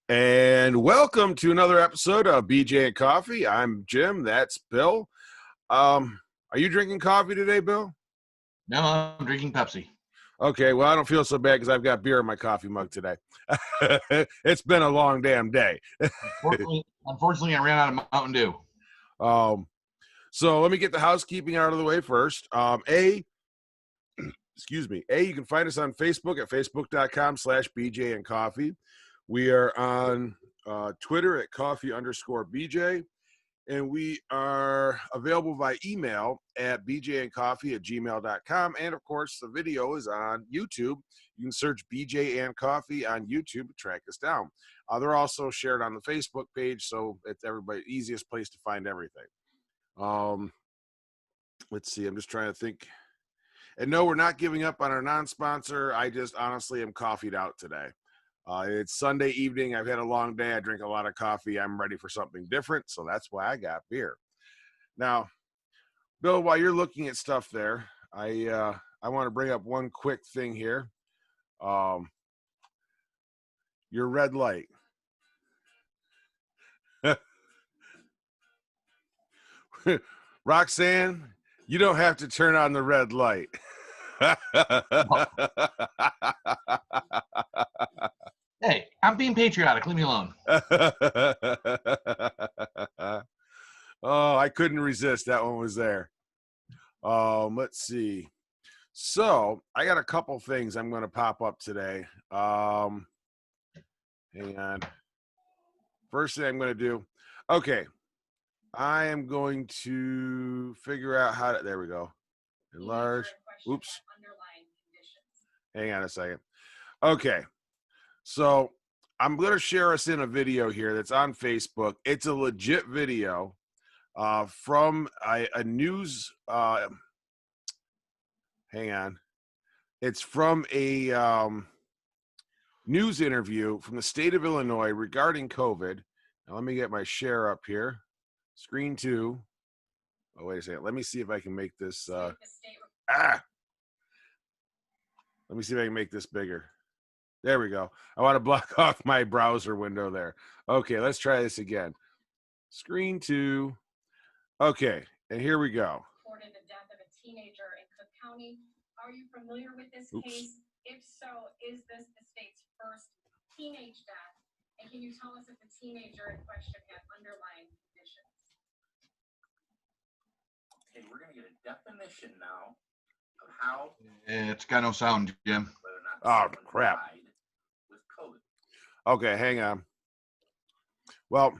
And welcome to another episode of BJ and Coffee. I'm Jim. That's Bill. Are you drinking coffee today, Bill? No, I'm drinking Pepsi. Okay, well, I don't feel so bad because I've got beer in my coffee mug today. It's been a long damn day. Unfortunately, I ran out of Mountain Dew. So let me get the housekeeping out of the way first. You can find us on Facebook at facebook.com/BJ and Coffee. We are on Twitter at coffee_BJ. And we are available by email at bjandcoffee@gmail.com. And of course, the video is on YouTube. You can search BJ and Coffee on YouTube to track us down. They're also shared on the Facebook page, so it's everybody's easiest place to find everything. Let's see, I'm just trying to think. And no, we're not giving up on our non-sponsor. I just honestly am coffeeed out today. It's Sunday evening. I've had a long day. I drink a lot of coffee. I'm ready for something different, so that's why I got beer. Now, Bill, while you're looking at stuff there, I want to bring up one quick thing here. Your red light. Roxanne, you don't have to turn on the red light. Hey, I'm being patriotic. Leave me alone. Oh, I couldn't resist. That one was there. Let's see. So I got a couple things I'm going to pop up today. Hang on. First thing I'm going to do. Okay. I am going to figure out how to, there we go. Enlarge. Oops. Hang on a second. Okay. So I'm going to share us in a video here that's on Facebook. It's a legit video from a news. Hang on. It's from a news interview from the state of Illinois regarding COVID. Now, let me get my share up here. Screen 2. Oh, wait a second. Let me see if I can make this. Let me see if I can make this bigger. There we go. I want to block off my browser window there. Okay, let's try this again. Screen 2. Okay, and here we go. Reported the death of a teenager in Cook County. Are you familiar with this case? If so, is this the state's first teenage death? And can you tell us if the teenager in question had underlying conditions? Okay, we're going to get a definition now of how. It's got no sound, Jim. Oh, crap. With COVID. Okay, hang on. Well,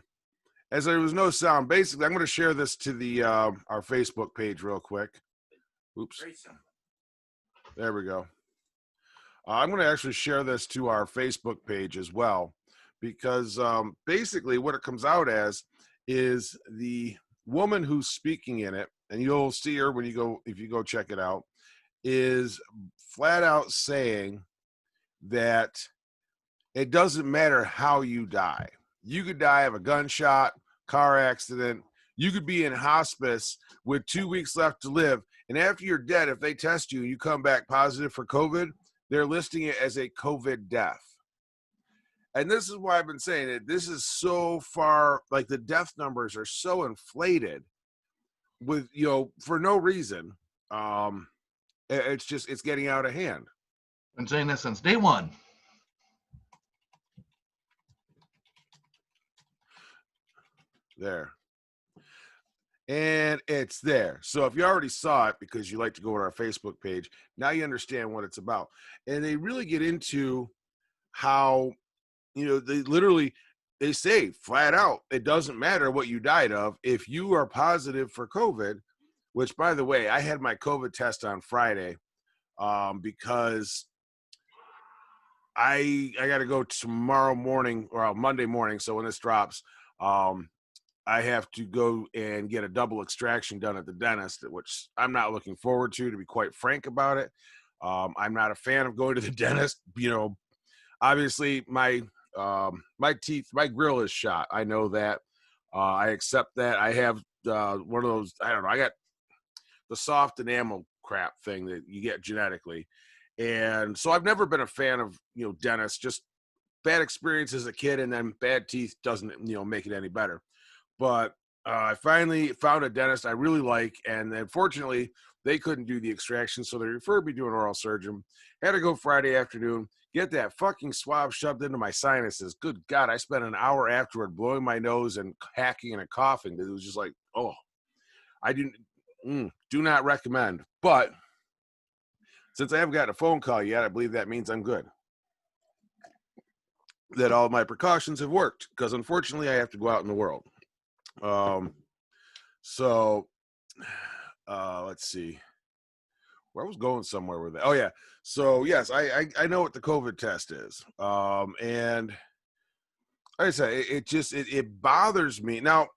as there was no sound, basically, I'm going to share this to the our Facebook page real quick. Oops. Very simple. There we go. I'm going to actually share this to our Facebook page as well, because basically what it comes out as is the woman who's speaking in it, and you'll see her when you go, if you go check it out, is flat out saying that it doesn't matter how you die. You could die of a gunshot, car accident. You could be in hospice with 2 weeks left to live. And after you're dead, if they test you, you come back positive for COVID, they're listing it as a COVID death. And this is why I've been saying that this is so far, like the death numbers are so inflated with, for no reason. It's getting out of hand. Been saying this since day one. There. And it's there. So if you already saw it because you like to go to our Facebook page, now you understand what it's about. And they really get into how, they say flat out, it doesn't matter what you died of. If you are positive for COVID, which, by the way, I had my COVID test on Friday because I got to go tomorrow morning or Monday morning. So when this drops, I have to go and get a double extraction done at the dentist, which I'm not looking forward to be quite frank about it. I'm not a fan of going to the dentist. Obviously my teeth, my grill is shot. I know that. I accept that. I have one of those, I don't know, I got the soft enamel crap thing that you get genetically. And so I've never been a fan of, dentists, just bad experience as a kid, and then bad teeth doesn't, make it any better. But I finally found a dentist I really like, and unfortunately, they couldn't do the extraction, so they referred me to an oral surgeon. Had to go Friday afternoon, get that fucking swab shoved into my sinuses. Good God, I spent an hour afterward blowing my nose and hacking and coughing. It was just like, oh, I do not recommend. But since I haven't gotten a phone call yet, I believe that means I'm good. That all my precautions have worked, because unfortunately I have to go out in the world. Let's see. Where I was going somewhere with it. Oh yeah. So yes, I know what the COVID test is. And like I said, it bothers me. Now,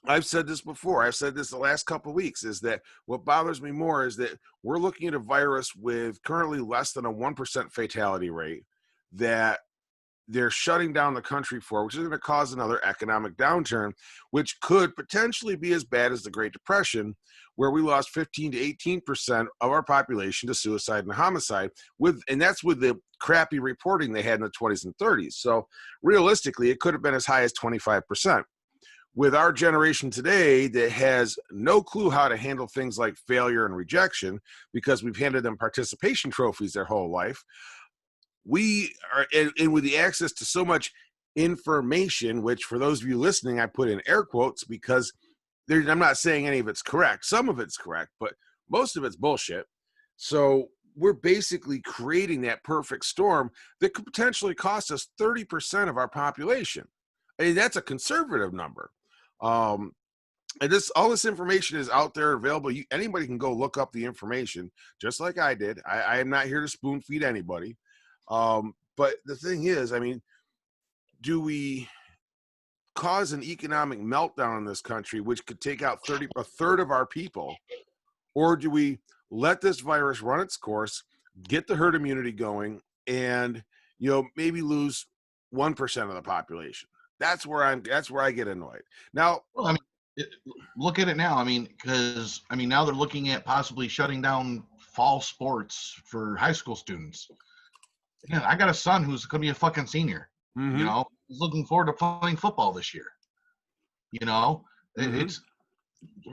I've said this before. I've said this the last couple of weeks, is that what bothers me more is that we're looking at a virus with currently less than a 1% fatality rate that they're shutting down the country for, which is going to cause another economic downturn, which could potentially be as bad as the Great Depression, where we lost 15 to 18% of our population to suicide and homicide, and that's with the crappy reporting they had in the 20s and 30s. So realistically, it could have been as high as 25%. With our generation today that has no clue how to handle things like failure and rejection, because we've handed them participation trophies their whole life, we are, and with the access to so much information, which for those of you listening, I put in air quotes, because I'm not saying any of it's correct. Some of it's correct, but most of it's bullshit. So we're basically creating that perfect storm that could potentially cost us 30% of our population. I mean, that's a conservative number. And all this information is out there available. Anybody can go look up the information, just like I did. I am not here to spoon feed anybody. But the thing is, I mean, do we cause an economic meltdown in this country, which could take out a third of our people, or do we let this virus run its course, get the herd immunity going, and maybe lose 1% of the population? That's where I get annoyed. Now, Well, I mean, look at it now. I mean, because now they're looking at possibly shutting down fall sports for high school students. Yeah, I got a son who's going to be a fucking senior. mm-hmm. He's looking forward to playing football this year. Mm-hmm. It's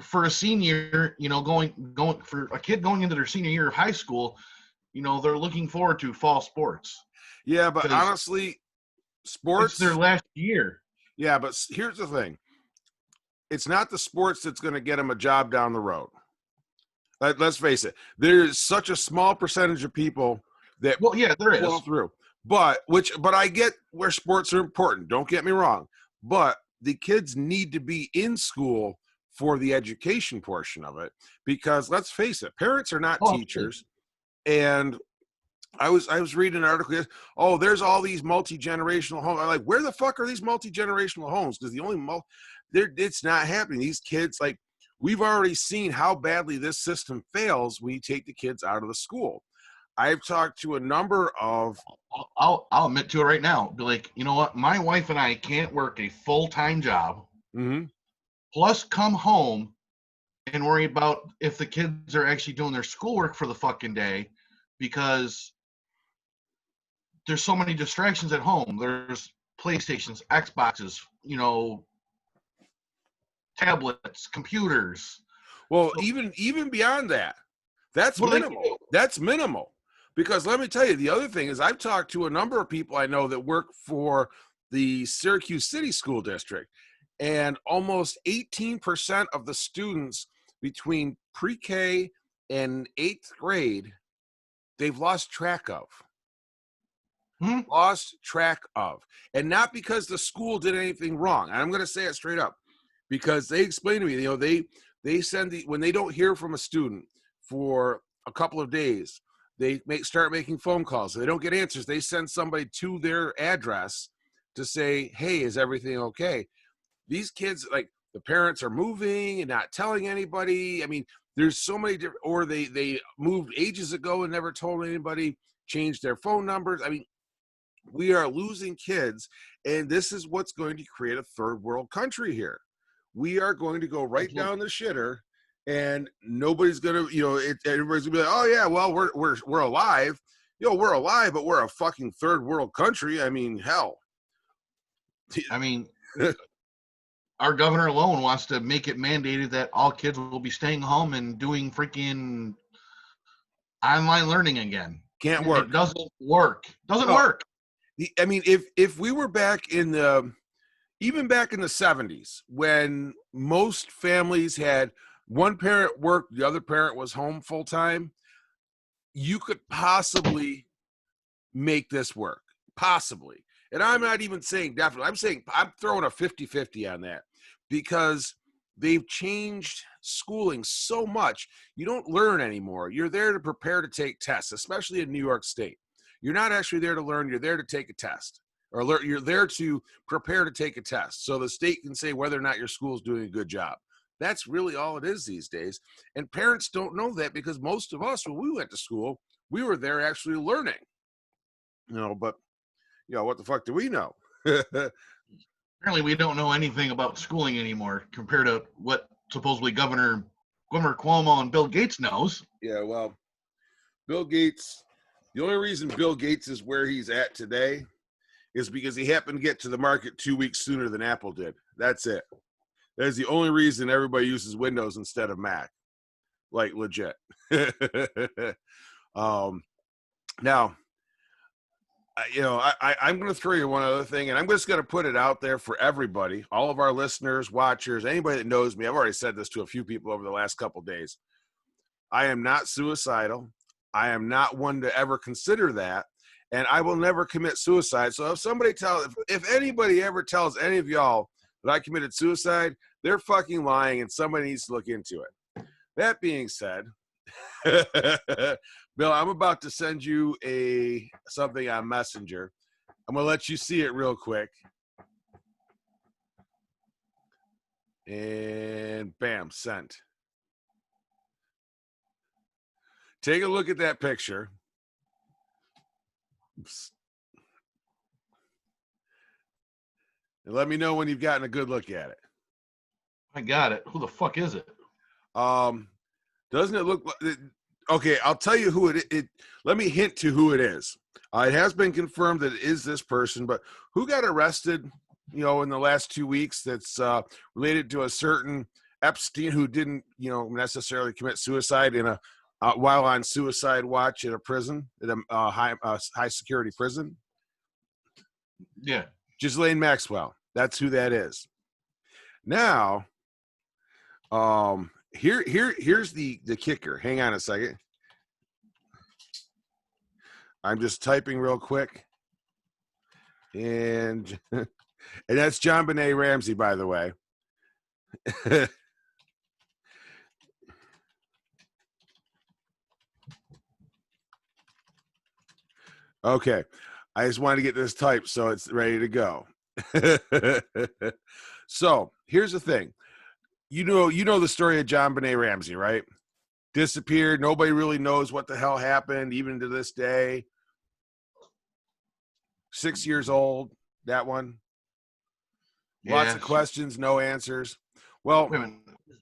for a senior. Going for a kid going into their senior year of high school. They're looking forward to fall sports. Yeah, but honestly, sports, it's their last year. Yeah, but here's the thing. It's not the sports that's going to get them a job down the road. Let's face it. There's such a small percentage of people that there is fall through. But I get where sports are important. Don't get me wrong. But the kids need to be in school for the education portion of it, because let's face it, parents are not teachers. And I was reading an article. Oh, there's all these multi-generational homes. I'm like, where the fuck are these multi-generational homes? Because the only it's not happening. These kids, like, we've already seen how badly this system fails when you take the kids out of the school. I've talked to a number of. I'll admit to it right now. Be like, you know what? My wife and I can't work a full-time job, plus come home and worry about if the kids are actually doing their schoolwork for the fucking day, because there's so many distractions at home. There's PlayStations, Xboxes, tablets, computers. Well, even beyond that, that's minimal. That's minimal. Because let me tell you, the other thing is, I've talked to a number of people I know that work for the Syracuse City School District, and almost 18% of the students between pre-K and 8th grade, they've lost track of. Lost track of. And not because the school did anything wrong. And I'm going to say it straight up, because they explain to me, they send when they don't hear from a student for a couple of days, they start making phone calls. If they don't get answers, they send somebody to their address to say, hey, is everything okay? These kids, like, the parents are moving and not telling anybody. I mean, there's so many different, or they moved ages ago and never told anybody, changed their phone numbers. I mean, we are losing kids, and this is what's going to create a third world country here. We are going to go right down the shitter, and nobody's gonna, everybody's gonna be like, oh yeah, well, we're alive. Yo, we're alive, but we're a fucking third world country. I mean, hell. I mean, our governor alone wants to make it mandated that all kids will be staying home and doing freaking online learning again. Can't work. It doesn't work. Doesn't No. work. I mean, if we were back in the, even back in the 70s, when most families had one parent worked, the other parent was home full time, you could possibly make this work. Possibly. And I'm not even saying definitely. I'm saying I'm throwing a 50-50 on that, because they've changed schooling so much. You don't learn anymore. You're there to prepare to take tests, especially in New York State. You're not actually there to learn. You're there to take a test, or you're there to prepare to take a test so the state can say whether or not your school's doing a good job. That's really all it is these days. And parents don't know that, because most of us, when we went to school, we were there actually learning. But what the fuck do we know? Apparently, we don't know anything about schooling anymore compared to what supposedly Governor Cuomo and Bill Gates knows. Yeah, well, Bill Gates, the only reason Bill Gates is where he's at today is because he happened to get to the market 2 weeks sooner than Apple did. That's it. That's the only reason everybody uses Windows instead of Mac. Like, legit. Now, I'm going to throw you one other thing, and I'm just going to put it out there for everybody, all of our listeners, watchers, anybody that knows me. I've already said this to a few people over the last couple of days. I am not suicidal. I am not one to ever consider that, and I will never commit suicide. So if anybody ever tells any of y'all that I committed suicide, they're fucking lying, and somebody needs to look into it. That being said, Bill, I'm about to send you something on Messenger. I'm going to let you see it real quick. And bam, sent. Take a look at that picture. Oops. And let me know when you've gotten a good look at it. I got it. Who the fuck is it? Doesn't it look like... Okay, I'll tell you who it. Let me hint to who it is. It has been confirmed that it is this person, but who got arrested, in the last 2 weeks that's related to a certain Epstein who didn't, necessarily commit suicide while on suicide watch at a prison, at a high security prison? Yeah. Ghislane Maxwell. That's who that is. Now, here's the kicker. Hang on a second. I'm just typing real quick. And that's JonBenet Ramsey, by the way. Okay. I just wanted to get this typed so it's ready to go. So here's the thing. You know the story of JonBenet Ramsey, right? Disappeared. Nobody really knows what the hell happened, even to this day. 6 years old, that one. Lots of questions, no answers. Well, wait a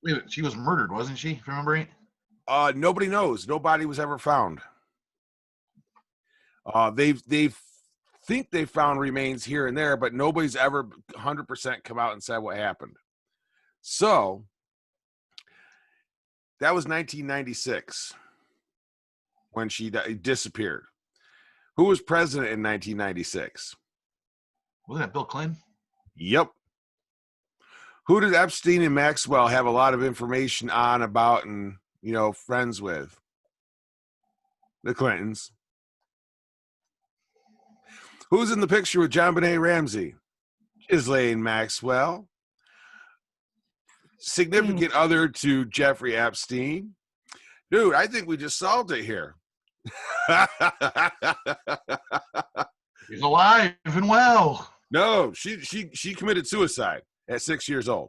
minute. She was murdered, wasn't she? If you remember right? Nobody knows. Nobody was ever found. They think they found remains here and there, but nobody's ever 100% come out and said what happened. So that was 1996 when she disappeared. Who was president in 1996? Wasn't that Bill Clinton? Yep. Who did Epstein and Maxwell have a lot of information on, about, and, friends with? The Clintons. Who's in the picture with JonBenet Ramsey? Ghislane Maxwell. Significant other to Jeffrey Epstein. Dude, I think we just solved it here. He's alive and well. No, she committed suicide at 6 years old.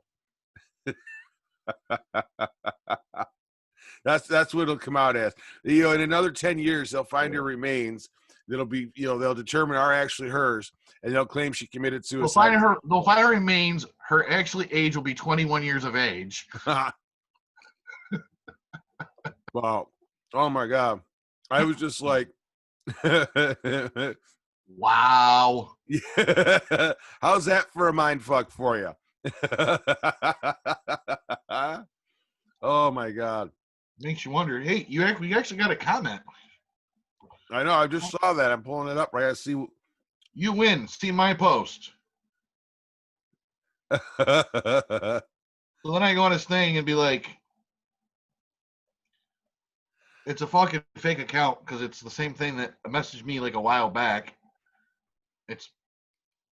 That's what it'll come out as. In another 10 years, they'll find her remains. That'll be, they'll determine are actually hers, and they'll claim she committed suicide. They'll find her remains. Her actually age will be 21 years of age. Wow. Oh my God. I was just like, Wow. How's that for a mind fuck for you? Oh my God. Makes you wonder. Hey, we actually got a comment. I know. I just saw that. I'm pulling it up right. I see. You win. See my post. So then I go on his thing and be like, it's a fucking fake account because it's the same thing that messaged me like a while back. It's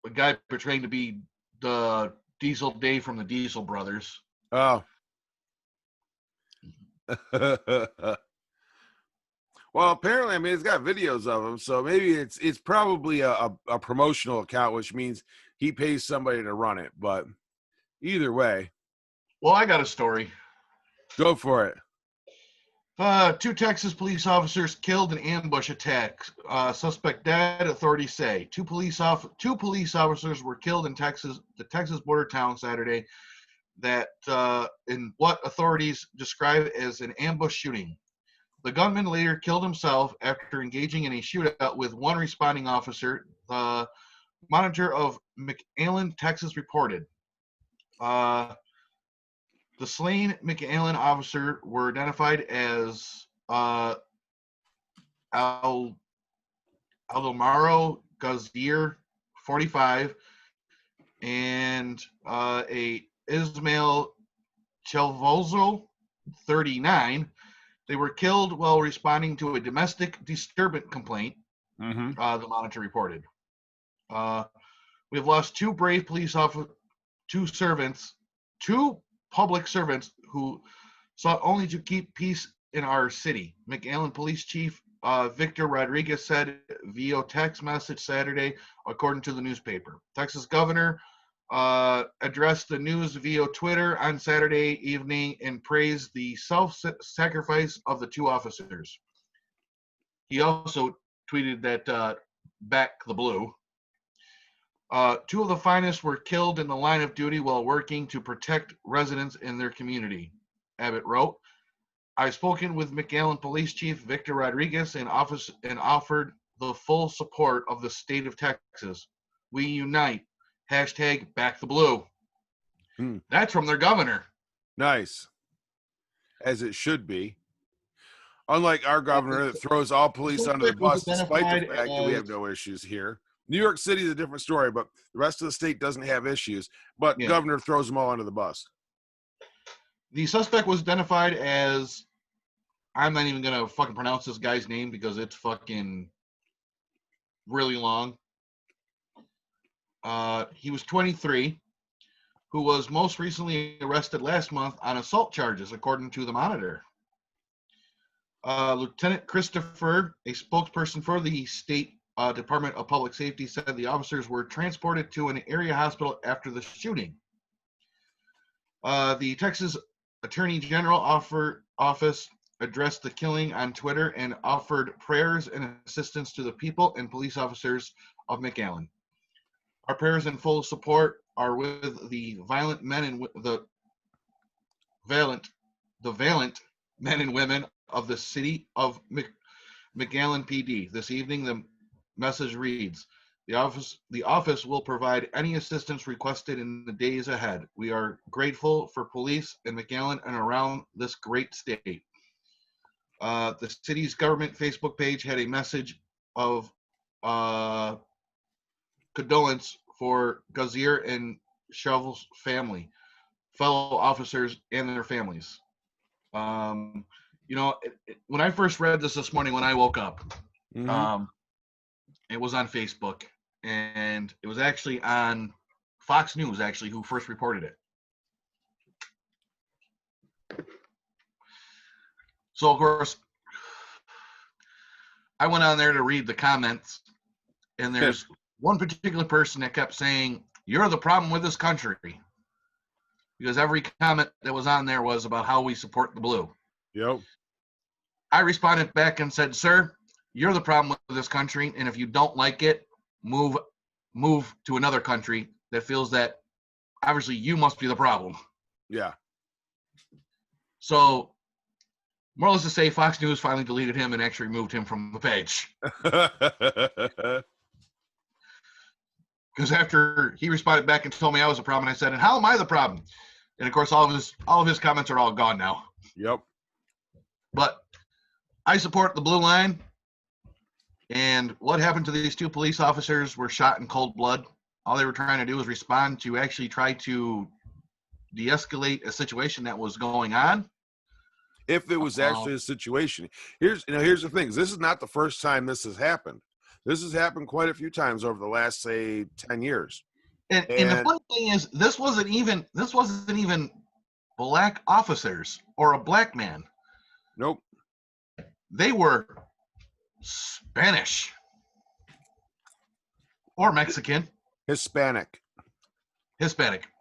a guy portraying to be the Diesel Dave from the Diesel Brothers. Oh. Well, apparently, I mean, it's got videos of him, so maybe it's probably a promotional account, which means he pays somebody to run it. But either way, Well, I got a story. go for it. 2 Texas police officers killed in ambush attack. Suspect dead, authorities say. Two police officers were killed in the Texas border town Saturday. That in what authorities describe as an ambush shooting. The gunman later killed himself after engaging in a shootout with one responding officer. The Monitor of McAllen, Texas reported. The slain McAllen officer were identified as Aldemaro Gazier, 45, and a Ismail Chelvozo, 39. They were killed while responding to a domestic disturbance complaint, the Monitor reported. We have lost 2 brave police officers, 2 public servants who sought only to keep peace in our city. McAllen Police Chief Victor Rodriguez said via text message Saturday, according to the newspaper. Texas Governor addressed the news via Twitter on Saturday evening and praised the self-sacrifice of the 2 officers. He also tweeted that back the blue. 2 of the finest were killed in the line of duty while working to protect residents in their community, Abbott wrote. I've spoken with McAllen Police Chief Victor Rodriguez and offered the full support of the state of Texas. We unite. # back the blue. That's from their governor. Nice. As it should be. Unlike our governor that throws all police under the bus despite the fact that we have no issues here. New York City is a different story, but the rest of the state doesn't have issues. But governor throws them all under the bus. The suspect was identified as, I'm not even going to fucking pronounce this guy's name because it's fucking really long. He was 23, who was most recently arrested last month on assault charges, according to the Monitor. Lieutenant Christopher, a spokesperson for the State Department of Public Safety, said the officers were transported to an area hospital after the shooting. The Texas Attorney General office addressed the killing on Twitter and offered prayers and assistance to the people and police officers of McAllen. Our prayers and full support are with the valiant men and men and women of the city of McAllen PD. This evening, the message reads, the office will provide any assistance requested in the days ahead. We are grateful for police in McAllen and around this great state. The city's government Facebook page had a message of condolence for Gazier and Shovel's family, fellow officers, and their families. When I first read this morning when I woke up, it was on Facebook, and it was actually on Fox News, actually, who first reported it. So, of course, I went on there to read the comments, and there's one particular person that kept saying, "You're the problem with this country," because every comment that was on there was about how we support the blue. Yep. I responded back and said, "Sir, you're the problem with this country, and if you don't like it, move to another country that feels that obviously you must be the problem." Yeah. So Moreover to say, Fox News finally deleted him and actually removed him from the page. Because after he responded back and told me I was a problem, I said, "And how am I the problem?" And of course, all of his comments are all gone now. Yep. But I support the blue line. And what happened to these 2 police officers were shot in cold blood. All they were trying to do was respond to actually try to de-escalate a situation that was going on. If it was actually a situation. Here's the thing. This is not the first time this has happened. This has happened quite a few times over the last, say, 10 years. And the funny thing is, this wasn't even black officers or a black man. Nope. They were Spanish or Mexican. Hispanic.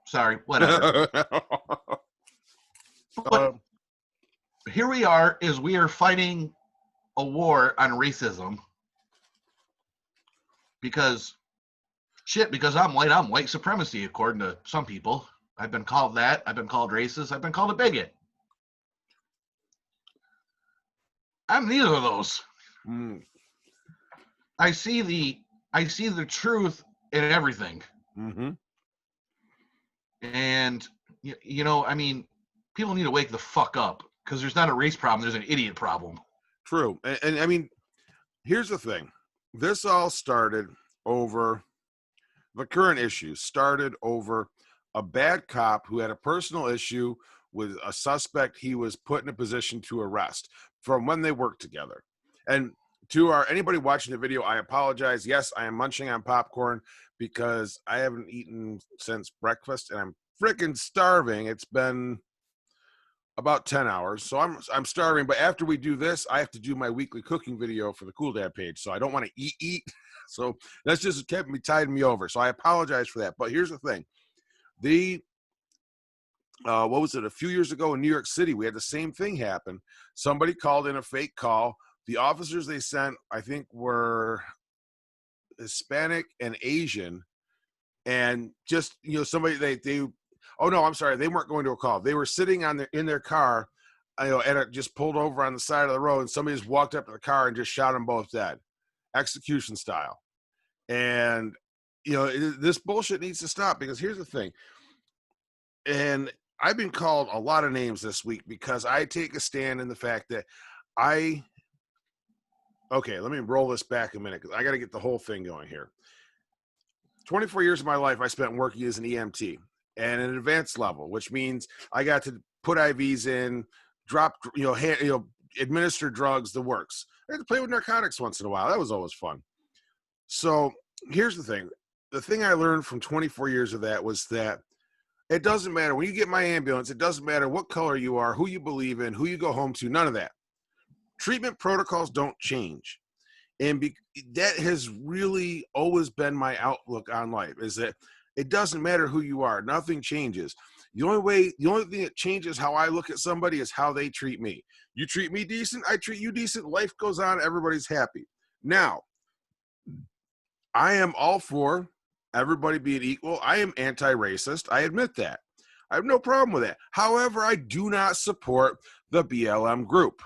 Sorry, whatever. But here we are fighting a war on racism because I'm white supremacy, according to some people. I've been called that. I've been called racist. I've been called a bigot. I'm neither of those. I see the truth in everything. Mm-hmm. And I mean, people need to wake the fuck up, because there's not a race problem, there's an idiot problem. True. And I mean, here's the thing. This all started over the current issue started over a bad cop who had a personal issue with a suspect he was put in a position to arrest from when they worked together. And to anybody watching the video, I apologize. Yes, I am munching on popcorn because I haven't eaten since breakfast and I'm freaking starving. It's been about 10 hours, so I'm starving. But after we do this, I have to do my weekly cooking video for the Cool Dad page, so I don't want to eat. So that's just kept me tiding me over. So I apologize for that. But here's the thing: what was it? A few years ago in New York City, we had the same thing happen. Somebody called in a fake call. The officers they sent, I think, were Hispanic and Asian, and just somebody they. Oh no, I'm sorry. They weren't going to a call. They were sitting in their car, and it just pulled over on the side of the road, and somebody just walked up to the car and just shot them both dead, execution style. And this bullshit needs to stop, because here's the thing. And I've been called a lot of names this week because I take a stand in the fact that okay, let me roll this back a minute because I got to get the whole thing going here. 24 years of my life I spent working as an EMT. And an advanced level, which means I got to put IVs in, drop, administer drugs, the works. I had to play with narcotics once in a while. That was always fun. So here's the thing. The thing I learned from 24 years of that was that it doesn't matter. When you get my ambulance, it doesn't matter what color you are, who you believe in, who you go home to, none of that. Treatment protocols don't change. And that has really always been my outlook on life, is that it doesn't matter who you are. Nothing changes. The only thing that changes how I look at somebody is how they treat me. You treat me decent, I treat you decent. Life goes on. Everybody's happy. Now, I am all for everybody being equal. I am anti-racist. I admit that. I have no problem with that. However, I do not support the BLM group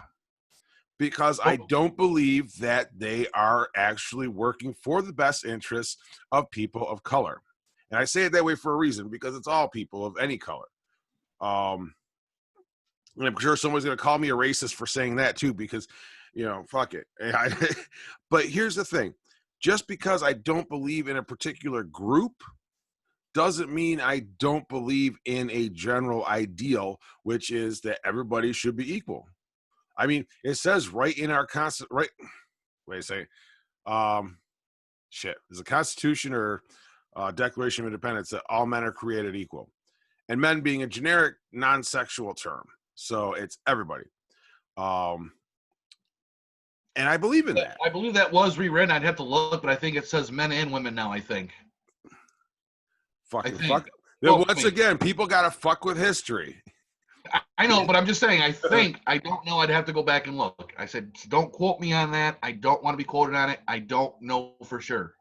because I don't believe that they are actually working for the best interests of people of color. And I say it that way for a reason, because it's all people of any color. And I'm sure someone's going to call me a racist for saying that too, because, fuck it. But here's the thing. Just because I don't believe in a particular group doesn't mean I don't believe in a general ideal, which is that everybody should be equal. I mean, it says right in our wait a second. Is the Constitution or Declaration of Independence that all men are created equal, and men being a generic non-sexual term, so it's everybody. And I believe in that. I believe that was rewritten. I'd have to look, but I think it says men and women now. I think. Fuck. Once again, people gotta fuck with history. I know, but I'm just saying. I think. I don't know. I'd have to go back and look. I said, don't quote me on that. I don't want to be quoted on it. I don't know for sure.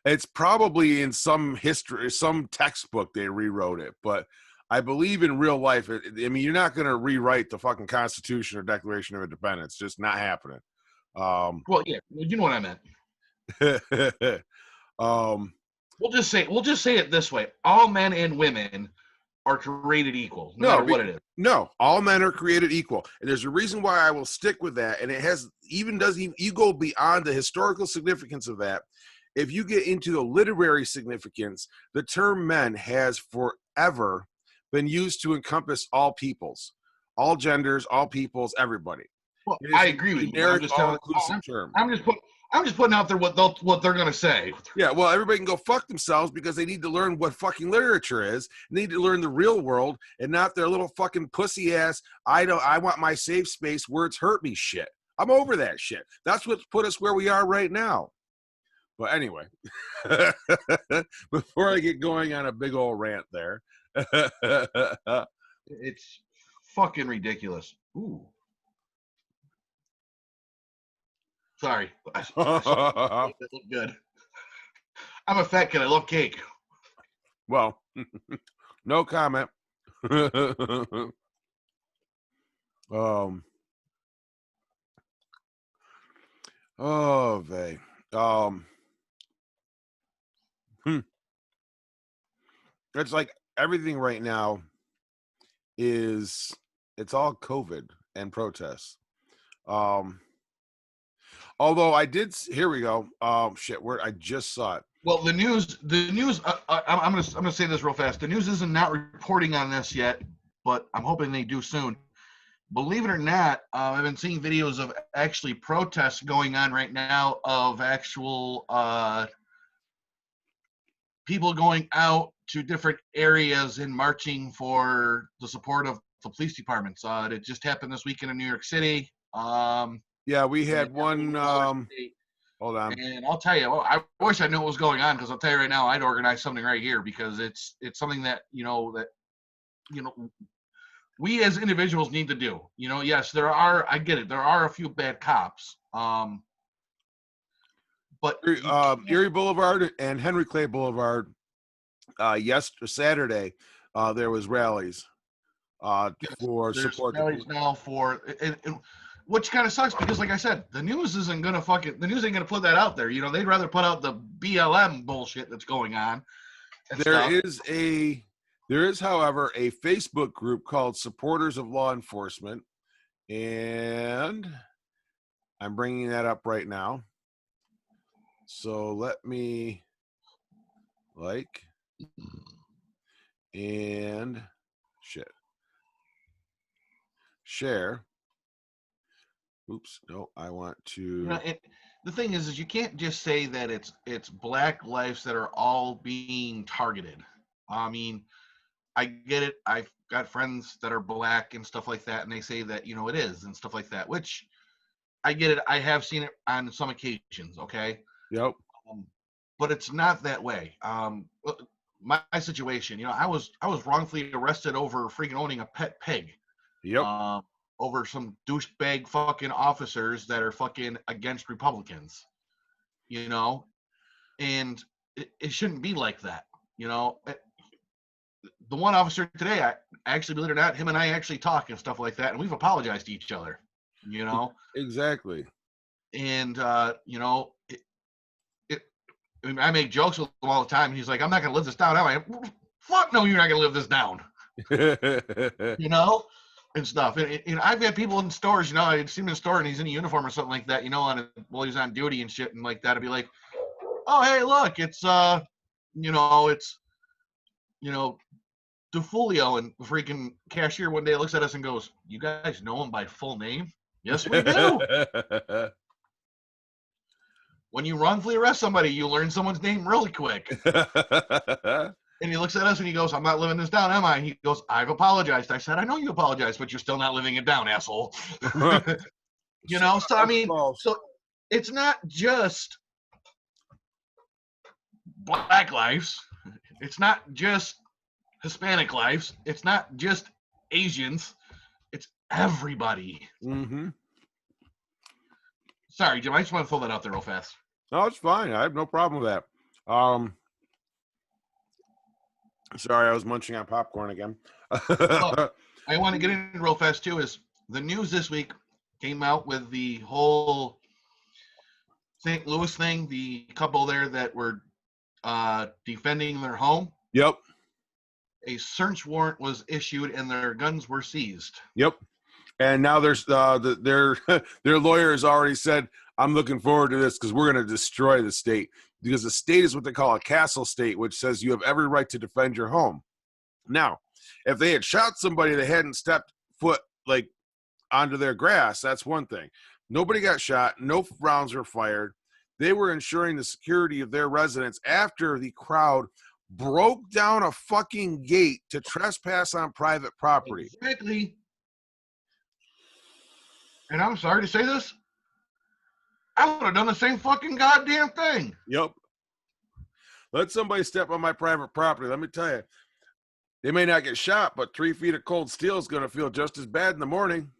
It's probably in some history, some textbook they rewrote it, but I believe in real life. I mean, you're not going to rewrite the fucking Constitution or Declaration of Independence. Just not happening. Well, yeah, you know what I meant. We'll just say it this way: all men and women are created equal, no matter what it is. No, all men are created equal, and there's a reason why I will stick with that. And it has you go beyond the historical significance of that. If you get into the literary significance, the term men has forever been used to encompass all peoples, all genders, all peoples, everybody. Well, I agree with you. I'm just all-inclusive term. I'm just putting out there what they're going to say. Yeah, well, everybody can go fuck themselves because they need to learn what fucking literature is. They need to learn the real world and not their little fucking pussy ass, I want my safe space, words hurt me shit. I'm over that shit. That's what's put us where we are right now. But anyway, before I get going on a big old rant there. It's fucking ridiculous. Ooh. Sorry. It looked good. I'm a fat kid. I love cake. Well, no comment. Oh, vey. It's like everything right now it's all COVID and protests. Although I did, here we go. Shit, where I just saw it. Well, the news. I'm gonna say this real fast. The news isn't not reporting on this yet, but I'm hoping they do soon. Believe it or not, I've been seeing videos of actually protests going on right now of actual people going out to different areas and marching for the support of the police departments. It just happened this weekend in New York City. Yeah, we had one. Hold on. And I'll tell you, I wish I knew what was going on, because I'll tell you right now, I'd organize something right here, because it's something that we as individuals need to do. Yes, I get it. There are a few bad cops. But Erie Boulevard and Henry Clay Boulevard, Saturday, there was rallies for support. Rallies now for, and which kind of sucks, because like I said, the news ain't gonna put that out there. They'd rather put out the BLM bullshit that's going on. There is, however, a Facebook group called Supporters of Law Enforcement, and I'm bringing that up right now. So let me and share. Oops, no, I want to. The thing is you can't just say that it's black lives that are all being targeted. I mean, I get it. I've got friends that are black and stuff like that, and they say that it is and stuff like that, which I get it. I have seen it on some occasions. Okay. Yep. But it's not that way. My situation, I was wrongfully arrested over freaking owning a pet pig. Yep. Over some douchebag fucking officers that are fucking against Republicans, and it shouldn't be like that. The one officer today, I actually, believe it or not, him and I actually talk and stuff like that, and we've apologized to each other, Exactly. And, I make jokes with him all the time. He's like, I'm not going to live this down, am I? Fuck no, you're not going to live this down. And stuff. And I've had people in stores, I'd see him in a store and he's in a uniform or something like that, while he's on duty and shit and like that. I'd be like, oh, hey, look, it's, DeFulio, and the freaking cashier one day looks at us and goes, you guys know him by full name? Yes, we do. When you wrongfully arrest somebody, you learn someone's name really quick. And he looks at us and he goes, I'm not living this down, am I? He goes, I've apologized. I said, I know you apologized, but you're still not living it down, asshole. So I mean, so it's not just black lives. It's not just Hispanic lives. It's not just Asians. It's everybody. Mm-hmm. Sorry, Jim, I just want to throw that out there real fast. No, it's fine. I have no problem with that. Sorry, I was munching on popcorn again. Well, I want to get in real fast too. Is the news this week came out with the whole St. Louis thing? The couple there that were defending their home. Yep. A search warrant was issued and their guns were seized. Yep. And now there's their lawyer has already said, I'm looking forward to this because we're going to destroy the state, because the state is what they call a castle state, which says you have every right to defend your home. Now, if they had shot somebody that hadn't stepped foot like onto their grass, that's one thing. Nobody got shot. No rounds were fired. They were ensuring the security of their residents after the crowd broke down a fucking gate to trespass on private property. Exactly. And I'm sorry to say this, I would have done the same fucking goddamn thing. Yep. Let somebody step on my private property. Let me tell you, they may not get shot, but 3 feet of cold steel is going to feel just as bad in the morning.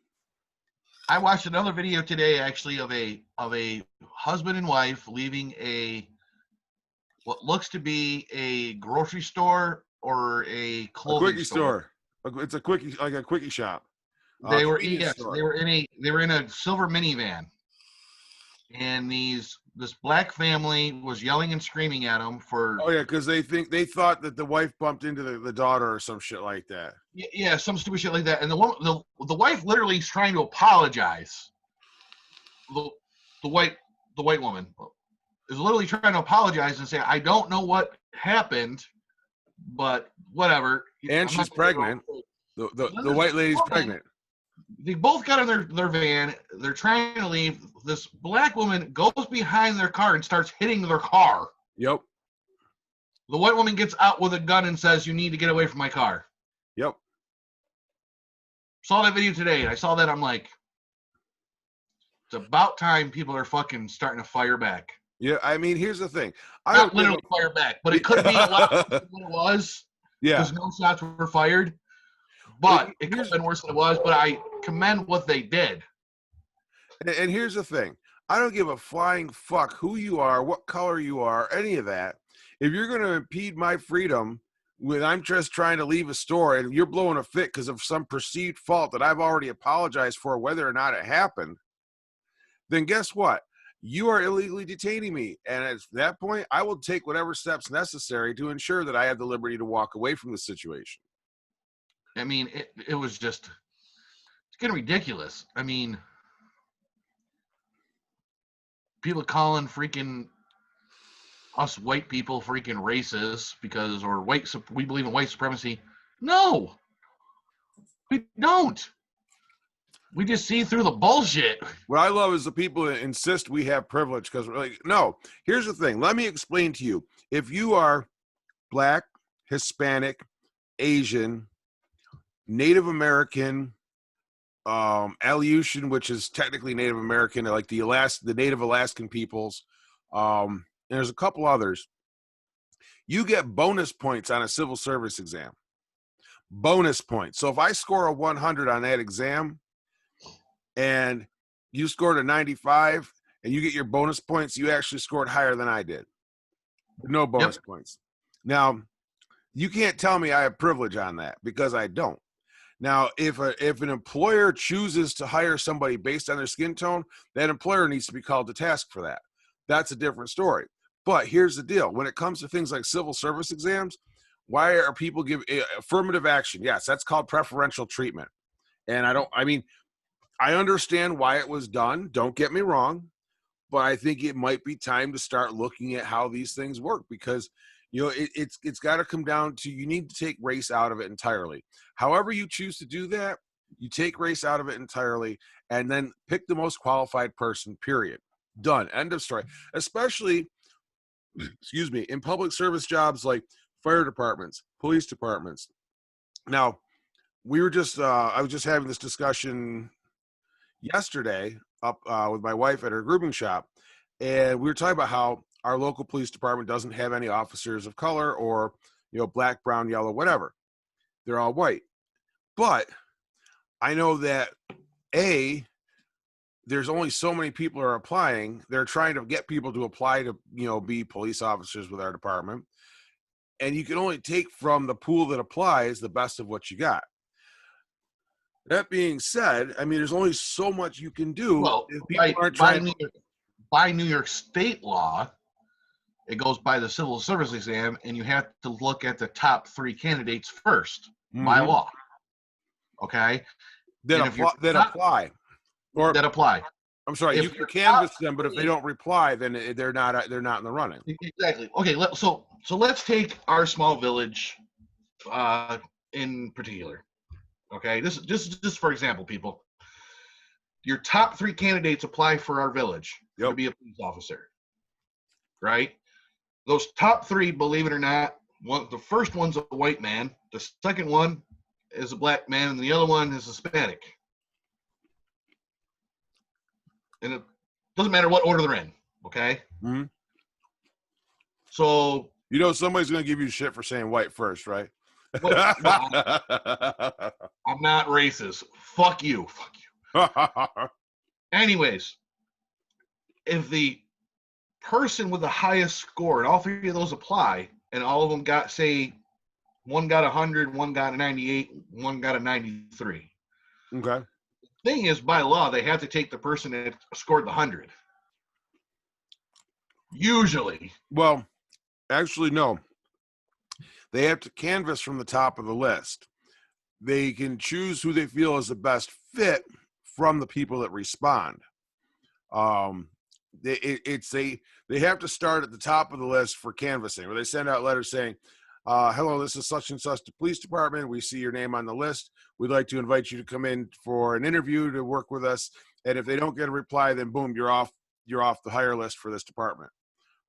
I watched another video today, actually, of a husband and wife leaving what looks to be a grocery store or a clothing quickie store. It's a quickie, like a quickie shop. They were in a silver minivan, and this black family was yelling and screaming at them for. Oh yeah, because they thought that the wife bumped into the daughter or some shit like that. Yeah, some stupid shit like that. And the wife literally is trying to apologize. The white woman is literally trying to apologize and say, I don't know what happened, but whatever. And she's pregnant. The white lady's pregnant. They both got in their van. They're trying to leave. This black woman goes behind their car and starts hitting their car. Yep. The white woman gets out with a gun and says, you need to get away from my car. Yep. Saw that video today. I saw that. I'm like, it's about time people are fucking starting to fire back. Yeah, I mean, here's the thing. Not literally fire back, but it could be a lot worse than it was. Yeah. Because no shots were fired. But it could have been worse than it was. But I commend what they did. And here's the thing. I don't give a flying fuck who you are, what color you are, any of that. If you're going to impede my freedom when I'm just trying to leave a store and you're blowing a fit because of some perceived fault that I've already apologized for, whether or not it happened, then guess what? You are illegally detaining me. And at that point, I will take whatever steps necessary to ensure that I have the liberty to walk away from the situation. I mean, it was just, it's getting ridiculous. I mean, people calling freaking us white people freaking racist because, or we believe in white supremacy. No, we don't. We just see through the bullshit. What I love is the people that insist we have privilege because we're like, no, here's the thing. Let me explain to you. If you are Black, Hispanic, Asian, Native American, Aleutian, which is technically Native American, like the Native Alaskan peoples, and there's a couple others, you get bonus points on a civil service exam. Bonus points. So if I score a 100 on that exam and you scored a 95 and you get your bonus points, you actually scored higher than I did. No bonus points. Now, you can't tell me I have privilege on that because I don't. Now, if an employer chooses to hire somebody based on their skin tone, that employer needs to be called to task for that. That's a different story. But here's the deal. When it comes to things like civil service exams, why are people give affirmative action? Yes, that's called preferential treatment. And I understand why it was done. Don't get me wrong. But I think it might be time to start looking at how these things work because it's got to come down to you need to take race out of it entirely. However you choose to do that, you take race out of it entirely and then pick the most qualified person, period. Done. End of story. Especially, excuse me, in public service jobs like fire departments, police departments. Now, I was just having this discussion yesterday up with my wife at her grooming shop, and we were talking about how our local police department doesn't have any officers of color or, black, brown, yellow, whatever. They're all white. But I know that, there's only so many people are applying. They're trying to get people to apply to, be police officers with our department. and you can only take from the pool that applies the best of what you got. That being said, I mean, there's only so much you can do Well, if people aren't trying. By New York State law, it goes by the civil service exam, and you have to look at the top 3 candidates first by law. Okay, That apply. I'm sorry, you can canvass them, but if they don't reply, then they're not in the running. Exactly. Okay, so let's take our small village in particular. Okay, this just for example, people. Your top 3 candidates apply for our village to be a police officer, right? Those top 3, believe it or not, the first one's a white man, the second one is a black man, and the other one is Hispanic. And it doesn't matter what order they're in, okay? Mm-hmm. So somebody's going to give you shit for saying white first, right? I'm not racist. Fuck you. Anyways, if the person with the highest score, and all 3 of those apply, and all of them got, say, one got 100, one got a 98, one got a 93. Okay. Thing is, by law, they have to take the person that scored the 100. Usually. Well, actually, no. They have to canvass from the top of the list. They can choose who they feel is the best fit from the people that respond. They have to start at the top of the list for canvassing, where they send out letters saying, hello, this is such and such the police department. We see your name on the list. We'd like to invite you to come in for an interview to work with us. And if they don't get a reply, then boom, you're off the hire list for this department.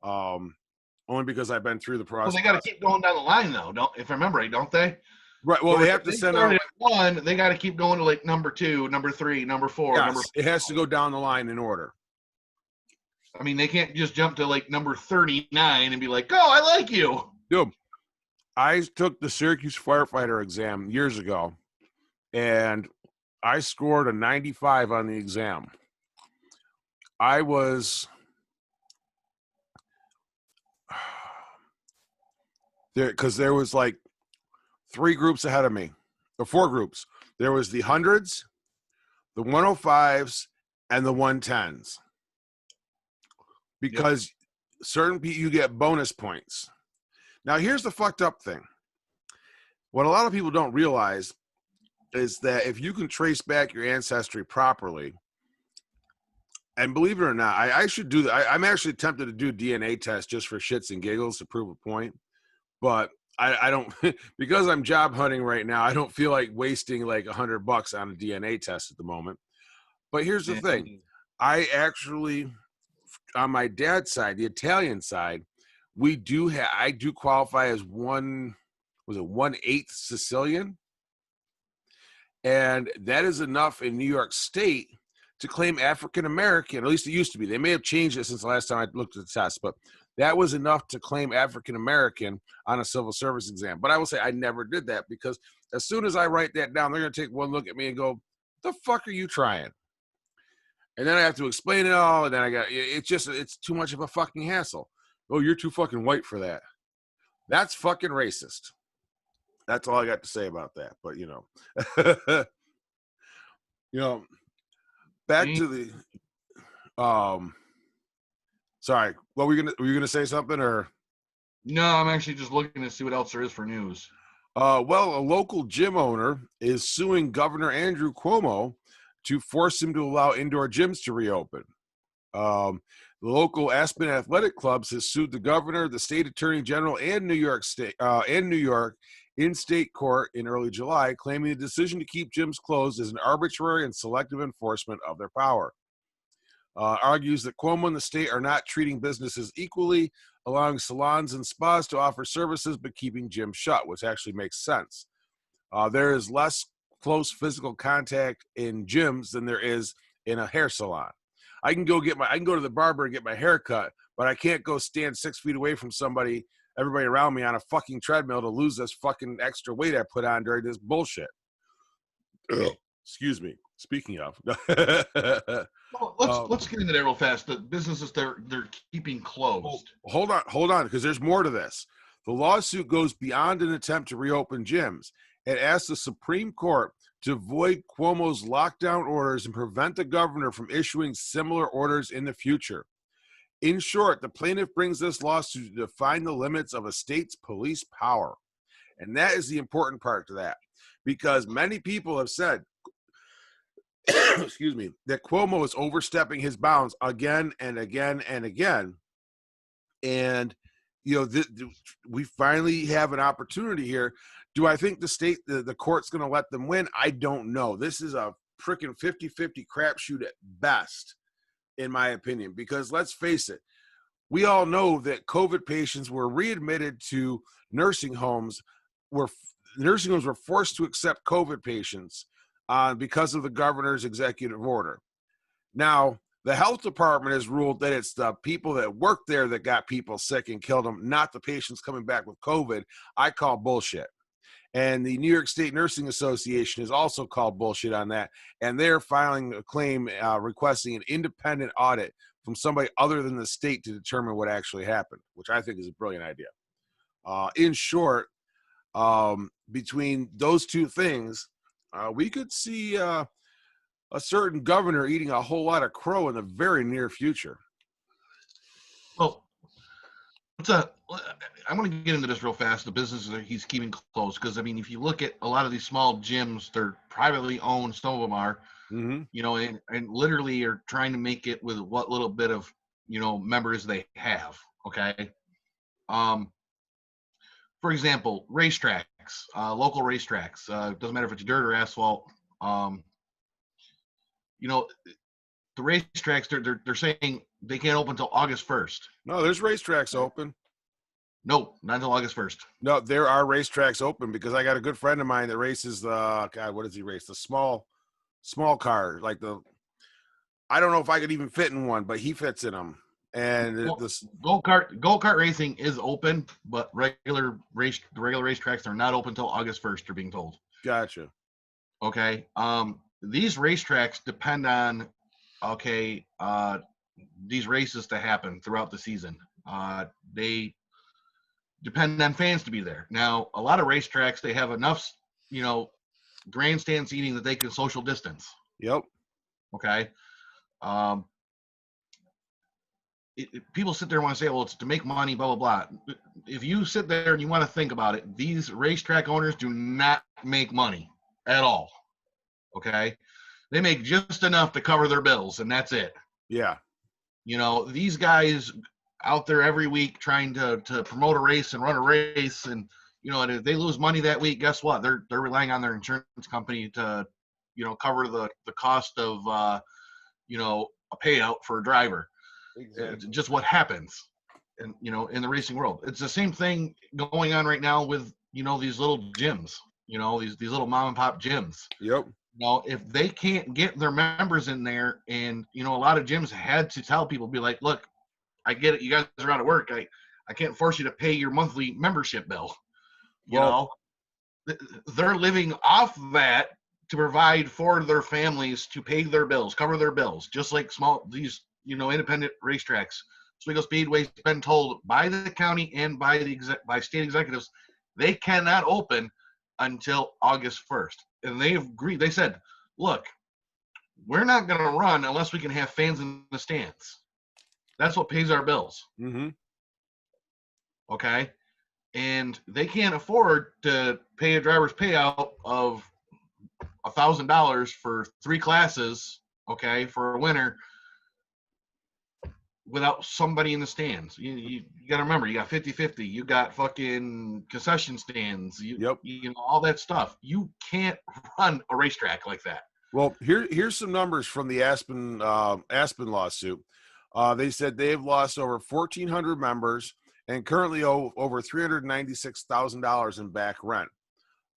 Only because I've been through the process. Well, they got to keep going down the line, though. If I remember right, don't they? Right. Well, they have to send out 1. They got to keep going to like number 2, number 3, number 4. Yes, number 5. It has to go down the line in order. I mean, they can't just jump to like number 39 and be like, "Oh, I like you." Dude, I took the Syracuse firefighter exam years ago, and I scored a 95 on the exam. I was there because there was like 3 groups ahead of me, or 4 groups. There was the 100s, the 105s, and the 110s. Because certain people, you get bonus points. Now, here's the fucked up thing. What a lot of people don't realize is that if you can trace back your ancestry properly, and believe it or not, I should do that. I'm actually tempted to do DNA tests just for shits and giggles to prove a point. But I don't, because I'm job hunting right now, I don't feel like wasting like $100 on a DNA test at the moment. But here's the thing. I actually, on my dad's side, the Italian side, I do qualify as 1/8 Sicilian. And that is enough in New York State to claim African American, at least it used to be. They may have changed it since the last time I looked at the test, but that was enough to claim African American on a civil service exam. But I will say I never did that, because as soon as I write that down, they're going to take one look at me and go, "The fuck are you trying?" And then I have to explain it all, and then it's too much of a fucking hassle. Oh, you're too fucking white for that. That's fucking racist. That's all I got to say about that. But back to the sorry, what were you gonna say something, or? No, I'm actually just looking to see what else there is for news. Well, a local gym owner is suing Governor Andrew Cuomo to force him to allow indoor gyms to reopen. The local Aspen Athletic Clubs has sued the governor, the state attorney general, and New York in state court in early July, claiming the decision to keep gyms closed is an arbitrary and selective enforcement of their power. Argues that Cuomo and the state are not treating businesses equally, allowing salons and spas to offer services but keeping gyms shut, which actually makes sense. There is less close physical contact in gyms than there is in a hair salon. I can go to the barber and get my hair cut, but I can't go stand 6 feet away from everybody around me on a fucking treadmill to lose this fucking extra weight I put on during this bullshit. Excuse me. Speaking of. Well, let's get into that real fast. The businesses they're keeping closed. Hold on, because there's more to this. The lawsuit goes beyond an attempt to reopen gyms. It asks the Supreme Court to void Cuomo's lockdown orders and prevent the governor from issuing similar orders in the future. In short, the plaintiff brings this lawsuit to define the limits of a state's police power. And that is the important part to that, because many people have said, excuse me, that Cuomo is overstepping his bounds again and again and again. And, we finally have an opportunity here. Do I think the court's going to let them win? I don't know. This is a freaking 50-50 crapshoot at best, in my opinion, because let's face it, we all know that COVID patients were readmitted to nursing homes, nursing homes were forced to accept COVID patients because of the governor's executive order. Now, the health department has ruled that it's the people that work there that got people sick and killed them, not the patients coming back with COVID. I call bullshit. And the New York State Nursing Association has also called bullshit on that. And they're filing a claim requesting an independent audit from somebody other than the state to determine what actually happened, which I think is a brilliant idea. In short, between those two things, we could see a certain governor eating a whole lot of crow in the very near future. Well, I'm going to get into this real fast. The businesses that he's keeping closed, because I mean, if you look at a lot of these small gyms, they're privately owned. Some of them are, and literally are trying to make it with what little bit of members they have. Okay. For example, racetracks, local racetracks. Doesn't matter if it's dirt or asphalt. The racetracks, they're saying they can't open until August 1st. No, there's racetracks open. No, not until August 1st. No, there are racetracks open, because I got a good friend of mine that races what does he race? The small car, like I don't know if I could even fit in one, but he fits in them. And go-kart racing is open, but the regular racetracks are not open until August 1st, you're being told. Gotcha. Okay. These racetracks depend on these races to happen throughout the season. They depend on fans to be there. Now, a lot of racetracks, they have enough, grandstand seating that they can social distance. Yep. Okay. People sit there and want to say, well, it's to make money, blah, blah, blah. If you sit there and you want to think about it, these racetrack owners do not make money at all. Okay. They make just enough to cover their bills, and that's it. Yeah. These guys out there every week trying to promote a race and run a race, and if they lose money that week, guess what? They're relying on their insurance company to cover the cost of a payout for a driver. Exactly. It's just what happens in the racing world. It's the same thing going on right now with these little gyms, these little mom and pop gyms. Yep. If they can't get their members in there, and a lot of gyms had to tell people, be like, look, I get it, you guys are out of work, I can't force you to pay your monthly membership bill. They're living off that to provide for their families, to pay their bills, cover their bills, just like these independent racetracks. Oswego Speedway's been told by the county and by state executives they cannot open until August 1st. And they agreed. They said, look, we're not going to run unless we can have fans in the stands. That's what pays our bills. Mm-hmm. Okay. And they can't afford to pay a driver's payout of $1,000 for 3 classes, okay, for a winter, without somebody in the stands. You got to remember, you got 50-50, you got fucking concession stands, all that stuff. You can't run a racetrack like that. Well, here's some numbers from the Aspen lawsuit. They said they've lost over 1,400 members and currently owe over $396,000 in back rent.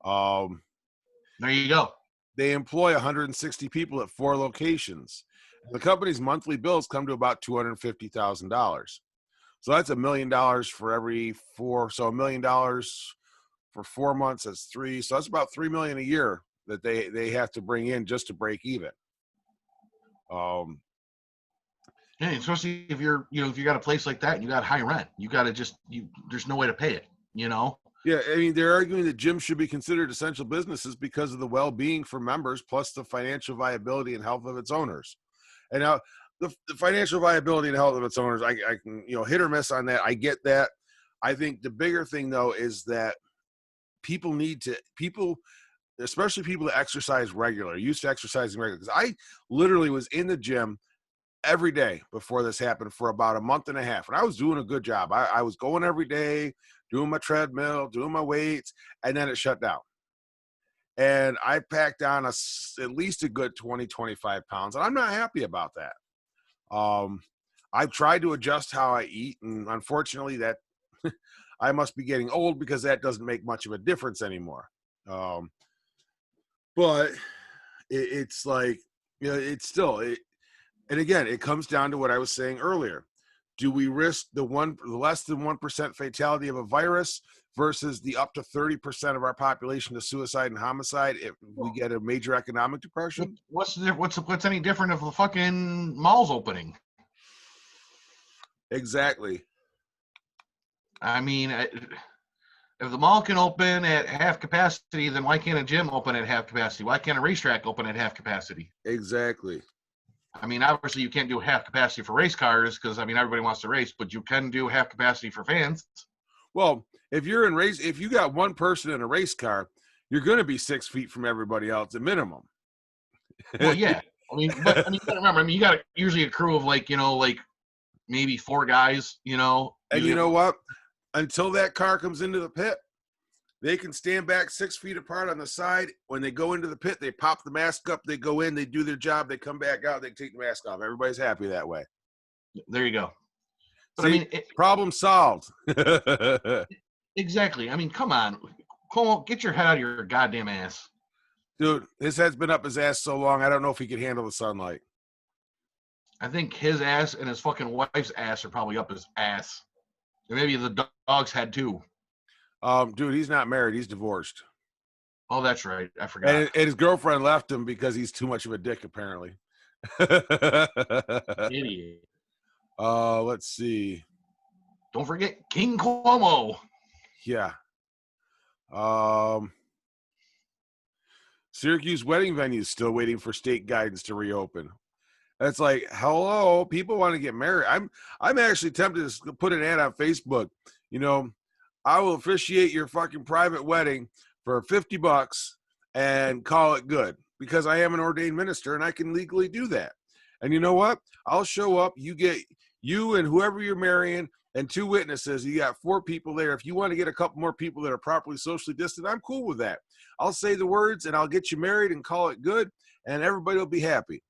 There you go. They employ 160 people at 4 locations. The company's monthly bills come to about $250,000. So that's $1 million for every 4. So $1 million for 4 months. That's 3. So that's about $3 million a year that they have to bring in just to break even. Yeah, especially if you're, if you got a place like that and you got high rent, you got to there's no way to pay it. you know? Yeah, I mean, they're arguing that gyms should be considered essential businesses because of the well-being for members, plus the financial viability and health of its owners. And now, the financial viability and health of its owners, I can, hit or miss on that. I get that. I think the bigger thing, though, is that people, especially people that exercise regular, used to exercising regular. Because I literally was in the gym every day before this happened for about a month and a half. And I was doing a good job. I was going every day, doing my treadmill, doing my weights, and then it shut down. And I packed on at least a good 20, 25 pounds. And I'm not happy about that. I've tried to adjust how I eat. And unfortunately, that I must be getting old because that doesn't make much of a difference anymore. But it's like, it's still, and again, it comes down to what I was saying earlier. Do we risk the less than 1% fatality of a virus versus the up to 30% of our population to suicide and homicide if we get a major economic depression? What's any different if the fucking mall's opening? Exactly. I mean, if the mall can open at half capacity, then why can't a gym open at half capacity? Why can't a racetrack open at half capacity? Exactly. I mean, obviously you can't do half capacity for race cars because, I mean, everybody wants to race, but you can do half capacity for fans. Well, if you got one person in a race car, you're going to be 6 feet from everybody else at minimum. Well, yeah. You got to remember, you got usually a crew of like maybe 4 guys, And you know what? Until that car comes into the pit, they can stand back 6 feet apart on the side. When they go into the pit, they pop the mask up, they go in, they do their job, they come back out, they take the mask off. Everybody's happy that way. There you go. But see, I mean, problem solved. Exactly. I mean, come on. Cuomo, get your head out of your goddamn ass. Dude, his head's been up his ass so long, I don't know if he can handle the sunlight. I think his ass and his fucking wife's ass are probably up his ass. And maybe the dog's head too. Dude, he's not married. He's divorced. Oh, that's right. I forgot. And his girlfriend left him because he's too much of a dick, apparently. Idiot. Let's see. Don't forget King Cuomo. Yeah. Syracuse wedding venues still waiting for state guidance to reopen. That's like, hello, people want to get married. I'm actually tempted to put an ad on Facebook. I will officiate your fucking private wedding for $50 and call it good because I am an ordained minister and I can legally do that. And you know what? I'll show up. You get you and whoever you're marrying and 2 witnesses. You got 4 people there. If you want to get a couple more people that are properly socially distant, I'm cool with that. I'll say the words and I'll get you married and call it good and everybody will be happy.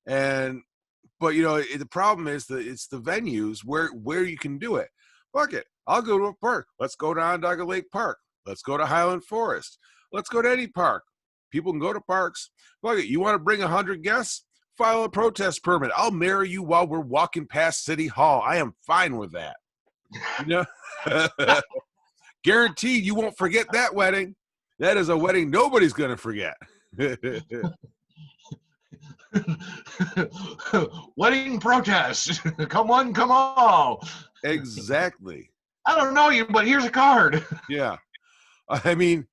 But the problem is that it's the venues where you can do it. Fuck it. I'll go to a park. Let's go to Onondaga Lake Park. Let's go to Highland Forest. Let's go to any park. People can go to parks. Fuck it. You want to bring 100 guests? File a protest permit. I'll marry you while we're walking past City Hall. I am fine with that. Guaranteed you won't forget that wedding. That is a wedding nobody's going to forget. Wedding protest. Come on, come on. Exactly. I don't know you, but here's a card. Yeah. I mean,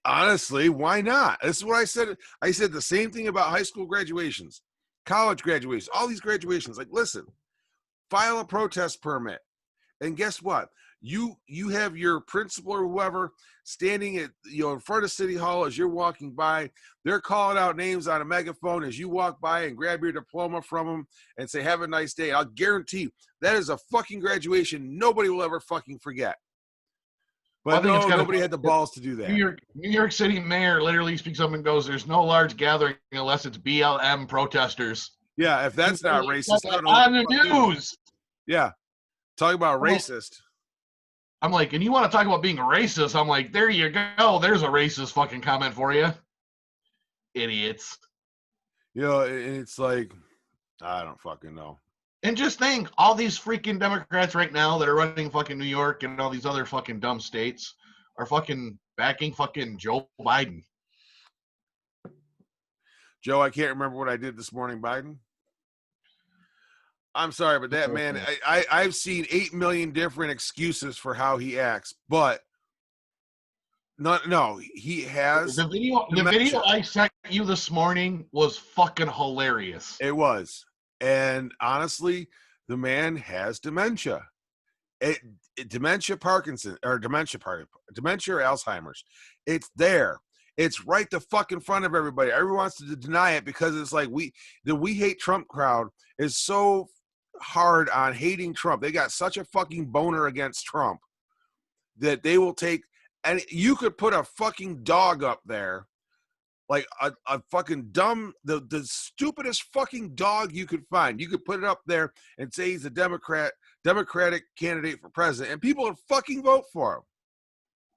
honestly, why not? This is what I said. I said the same thing about high school graduations, college graduations, all these graduations. Like, listen, file a protest permit. And guess what? You have your principal or whoever standing at in front of City Hall as you're walking by. They're calling out names on a megaphone as you walk by and grab your diploma from them and say, "Have a nice day." I'll guarantee you that is a fucking graduation nobody will ever fucking forget. But no, nobody had the balls to do that. New York City mayor literally speaks up and goes, "There's no large gathering unless it's BLM protesters." Yeah, if that's not racist, I don't know. On the news. Yeah, talk about racist. I'm like, and you want to talk about being racist? I'm like, there you go. There's a racist fucking comment for you. Idiots. It's like, I don't fucking know. And just think, all these freaking Democrats right now that are running fucking New York and all these other fucking dumb states are fucking backing fucking Joe Biden. Joe, I can't remember what I did this morning, Biden. I'm sorry, but that man, I've seen 8 million different excuses for how he acts, but no, he has The video I sent you this morning was fucking hilarious. It was. And honestly, the man has dementia. Dementia Parkinson or dementia or Alzheimer's. It's there. It's right the fuck in front of everybody. Everyone wants to deny it because it's like the We Hate Trump crowd is so hard on hating Trump. They got such a fucking boner against Trump that they will take, and you could put a fucking dog up there, like a fucking dumb, the stupidest fucking dog you could find. You could put it up there and say he's a Democratic candidate for president, and people would fucking vote for him.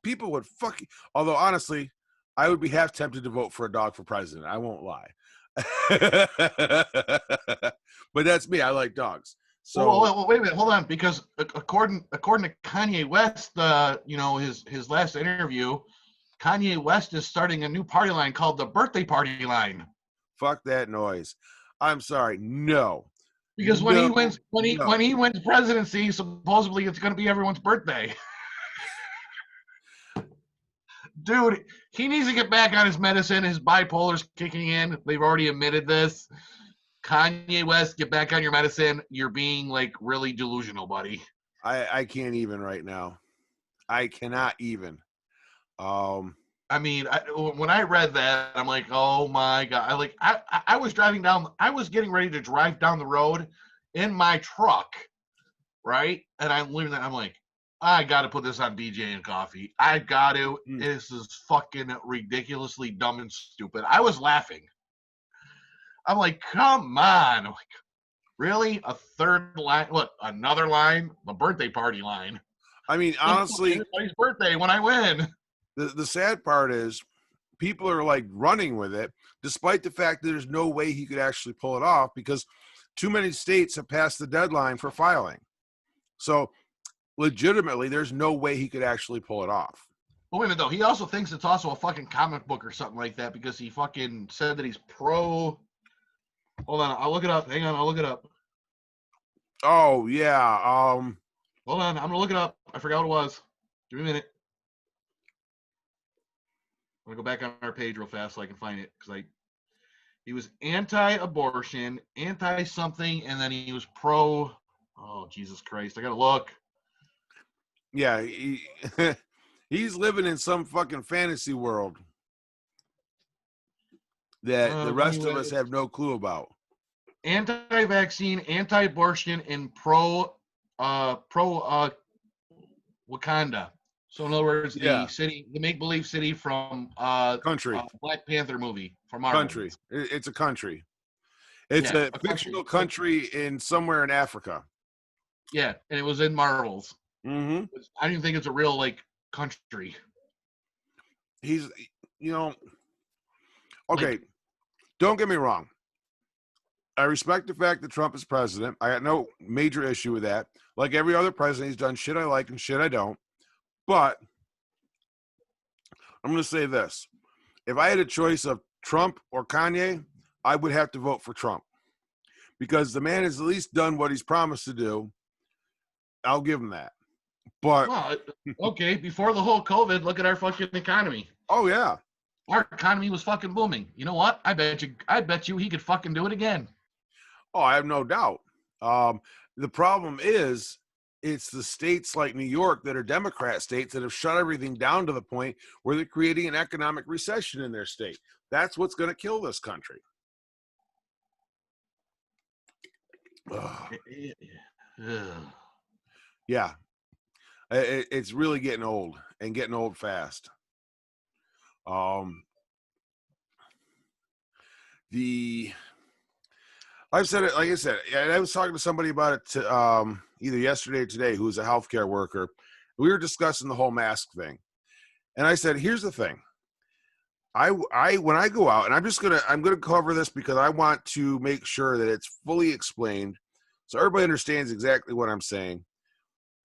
People would fucking, although honestly, I would be half tempted to vote for a dog for president. I won't lie. But that's me. I like dogs. So well, wait a minute, hold on, because according to Kanye West, his last interview, Kanye West is starting a new party line called the Birthday Party Line. Fuck that noise. I'm sorry. No. Because when he wins presidency, supposedly it's going to be everyone's birthday. Dude, he needs to get back on his medicine. His bipolar's kicking in. They've already admitted this. Kanye West, get back on your medicine. You're being like really delusional, buddy. I can't even right now. I cannot even. I mean, when I read that, I'm like, oh my God. I was driving down, I was getting ready to drive down the road in my truck, right? And I'm leaving that, I'm like, I got to put this on BJ and Coffee. I got to. This is fucking ridiculously dumb and stupid. I was laughing. I'm like, come on. I'm like, really? A third line? What? Another line? The birthday party line. I mean, honestly, everybody's birthday when I win. The sad part is people are like running with it, despite the fact that there's no way he could actually pull it off because too many states have passed the deadline for filing. So legitimately, there's no way he could actually pull it off. But wait a minute, though. He also thinks it's also a fucking comic book or something like that because he fucking said that he's pro. Hold on, I'll look it up. Hang on, I'll look it up. Oh, yeah. Hold on, I'm going to look it up. I forgot what it was. Give me a minute. I'm going to go back on our page real fast so I can find it because he was anti-abortion, anti-something, and then he was pro. Oh, Jesus Christ. I got to look. Yeah, he's living in some fucking fantasy world that the rest of us have no clue about. Anti-vaccine, anti-abortion, and pro Wakanda. So in other words, the make-believe city from country, Black Panther movie from Marvel. Country. It's a country. It's a fictional country in somewhere in Africa. Yeah, and it was in Marvel's. Mm-hmm. I don't even think it's a real country. He's, okay. Don't get me wrong. I respect the fact that Trump is president. I got no major issue with that. Like every other president, he's done shit I like and shit I don't. But I'm going to say this. If I had a choice of Trump or Kanye, I would have to vote for Trump. Because the man has at least done what he's promised to do. I'll give him that. But okay, before the whole COVID, look at our fucking economy. Oh yeah. Our economy was fucking booming. You know what? I bet you he could fucking do it again. Oh, I have no doubt. The problem is it's the states like New York that are Democrat states that have shut everything down to the point where they're creating an economic recession in their state. That's what's going to kill this country. Yeah. It's really getting old and getting old fast. I've said it, like I said, and I was talking to somebody about it either yesterday or today who's a healthcare worker. We were discussing the whole mask thing. And I said, here's the thing. When I go out, and I'm gonna cover this because I want to make sure that it's fully explained so everybody understands exactly what I'm saying.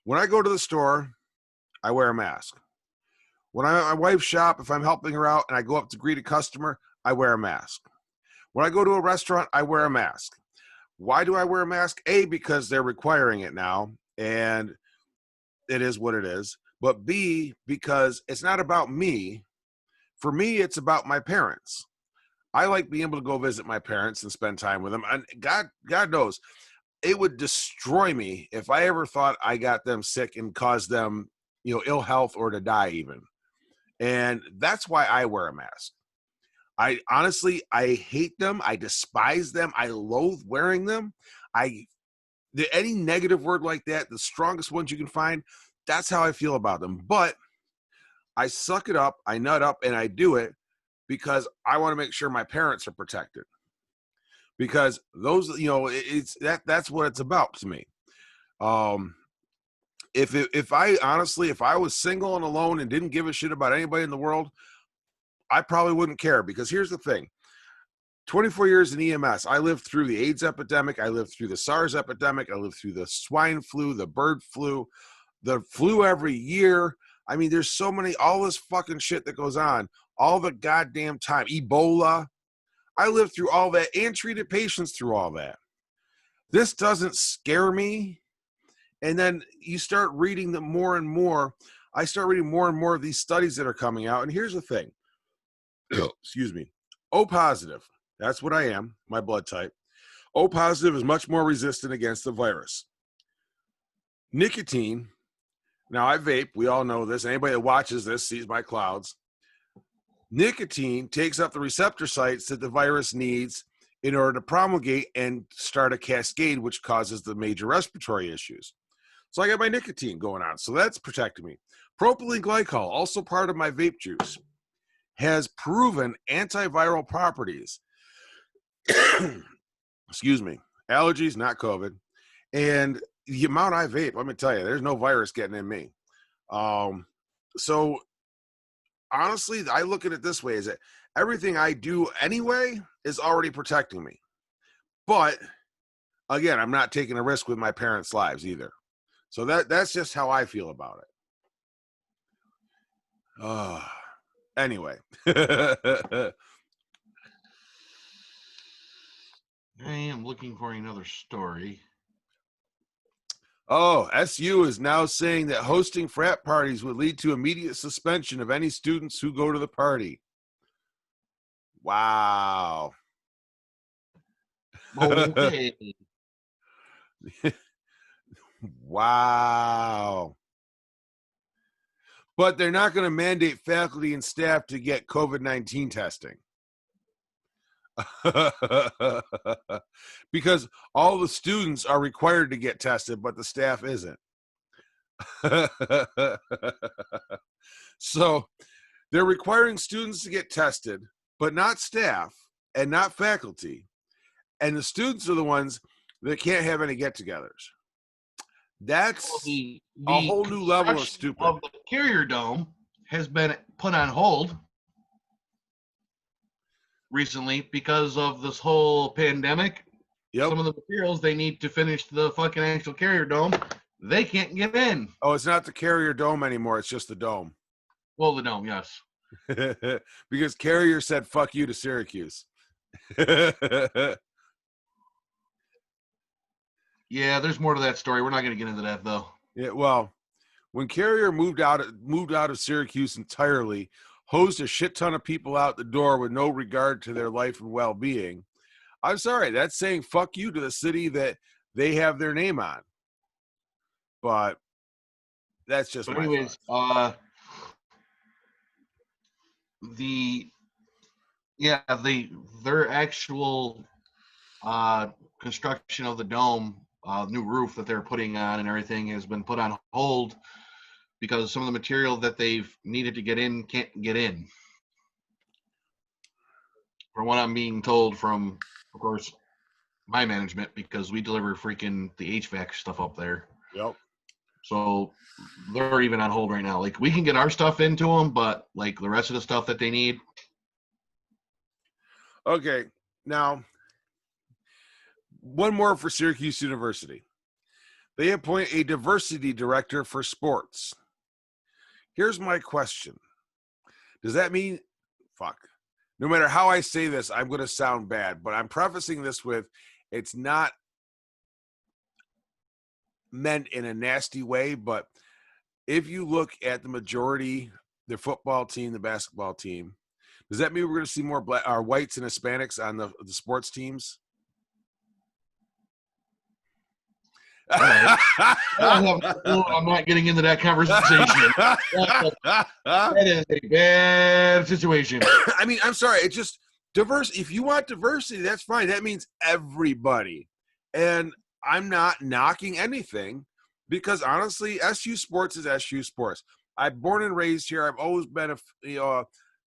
When I go to the store, I wear a mask. When I'm at my wife's shop, if I'm helping her out and I go up to greet a customer, I wear a mask. When I go to a restaurant, I wear a mask. Why do I wear a mask? A, because they're requiring it now, and it is what it is. But B, because it's not about me. For me, it's about my parents. I like being able to go visit my parents and spend time with them. And God knows, it would destroy me if I ever thought I got them sick and caused them, ill health or to die even. And that's why I wear a mask. I honestly hate them. I despise them. I loathe wearing them. Any negative word like that, the strongest ones you can find, that's how I feel about them. But I suck it up, I nut up, and I do it because I want to make sure my parents are protected. Because those, that's what it's about to me. If I was single and alone and didn't give a shit about anybody in the world, I probably wouldn't care. Because here's the thing: 24 years in EMS, I lived through the AIDS epidemic, I lived through the SARS epidemic, I lived through the swine flu, the bird flu, the flu every year. I mean, there's so many, all this fucking shit that goes on all the goddamn time. Ebola. I lived through all that and treated patients through all that. This doesn't scare me. And then you start reading them more and more. I start reading more and more of these studies that are coming out. And here's the thing. Excuse me. O positive. That's what I am, my blood type. O positive is much more resistant against the virus. Nicotine. Now, I vape. We all know this. Anybody that watches this sees my clouds. Nicotine takes up the receptor sites that the virus needs in order to promulgate and start a cascade, which causes the major respiratory issues. So I got my nicotine going on. So that's protecting me. Propylene glycol, also part of my vape juice, has proven antiviral properties. Excuse me. Allergies, not COVID. And the amount I vape, let me tell you, there's no virus getting in me. So honestly, I look at it this way: is that everything I do anyway is already protecting me. But again, I'm not taking a risk with my parents' lives either. So that's just how I feel about it. Anyway. I am looking for another story. Oh, SU is now saying that hosting frat parties would lead to immediate suspension of any students who go to the party. Wow. Okay. Wow. But they're not going to mandate faculty and staff to get COVID-19 testing. Because all the students are required to get tested, but the staff isn't. So they're requiring students to get tested, but not staff and not faculty. And the students are the ones that can't have any get-togethers. That's the a whole new level of stupid. Of the Carrier Dome has been put on hold recently because of this whole pandemic. Yep. Some of the materials they need to finish the fucking actual Carrier Dome, they can't get in. Oh, it's not the Carrier Dome anymore. It's just the dome. Well, the dome, yes. Because Carrier said, fuck you to Syracuse. Yeah, there's more to that story. We're not going to get into that, though. Yeah, well, when Carrier moved out of Syracuse entirely, hosed a shit ton of people out the door with no regard to their life and well-being, I'm sorry, that's saying fuck you to the city that they have their name on. But that's just my anyways, their actual construction of the dome, new roof that they're putting on and everything has been put on hold because some of the material that they've needed to get in can't get in. From what I'm being told from, of course, my management, because we deliver freaking the HVAC stuff up there. Yep. So they're even on hold right now. Like, we can get our stuff into them, but like the rest of the stuff that they need. Okay. Now, one more for Syracuse University. They appoint a diversity director for sports. Here's my question. Does that mean, no matter how I say this, I'm going to sound bad, but I'm prefacing this with, it's not meant in a nasty way, but if you look at the majority, the football team, the basketball team, does that mean we're going to see more black or whites and Hispanics on the sports teams? All right. I'm not getting into that conversation. That is a bad situation. I mean, I'm sorry. It's just diverse. If you want diversity, that's fine. That means everybody. And I'm not knocking anything because honestly, SU sports is SU sports. I'm born and raised here. I've always been a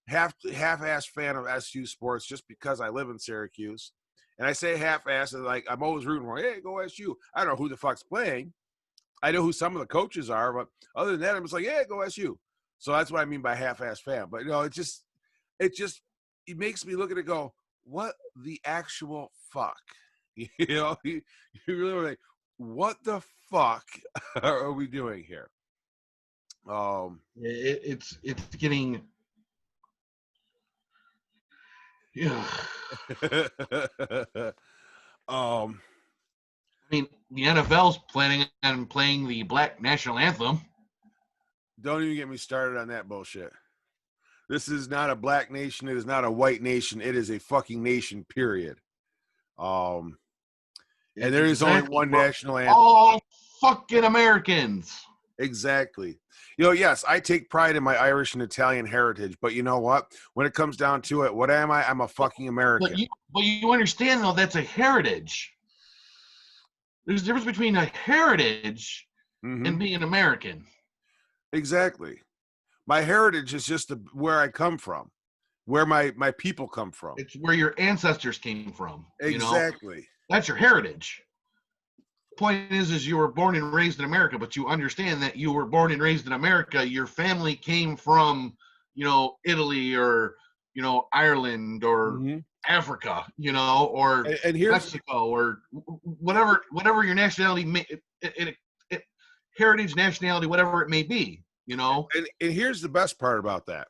half-ass fan of SU sports just because I live in Syracuse. And I say half-ass, like I'm always rooting for, hey, go SU. I don't know who the fuck's playing. I know who some of the coaches are, but other than that, I'm just like, yeah, go SU. So that's what I mean by half-ass fan. But it makes me look at it and go, what the actual fuck? You really are like, what the fuck are we doing here? It's getting. Yeah. I mean, the NFL's planning on playing the Black National Anthem. Don't even get me started on that bullshit. This is not a black nation. It is not a white nation. It is a fucking nation, period. And there is only one national anthem. All fucking Americans. Exactly. Yes, I take pride in my Irish and Italian heritage, but you know what? When it comes down to it, what am I? I'm a fucking American. But you understand, though, that's a heritage. There's a difference between a heritage and being an American. Exactly. My heritage is just where I come from, where my people come from. It's where your ancestors came from. Exactly. You know? That's your heritage. The point is you were born and raised in America, but you understand that you were born and raised in America. Your family came from, Italy or, Ireland or Africa, or and here's, Mexico or whatever your nationality, heritage, nationality, whatever it may be, And here's the best part about that.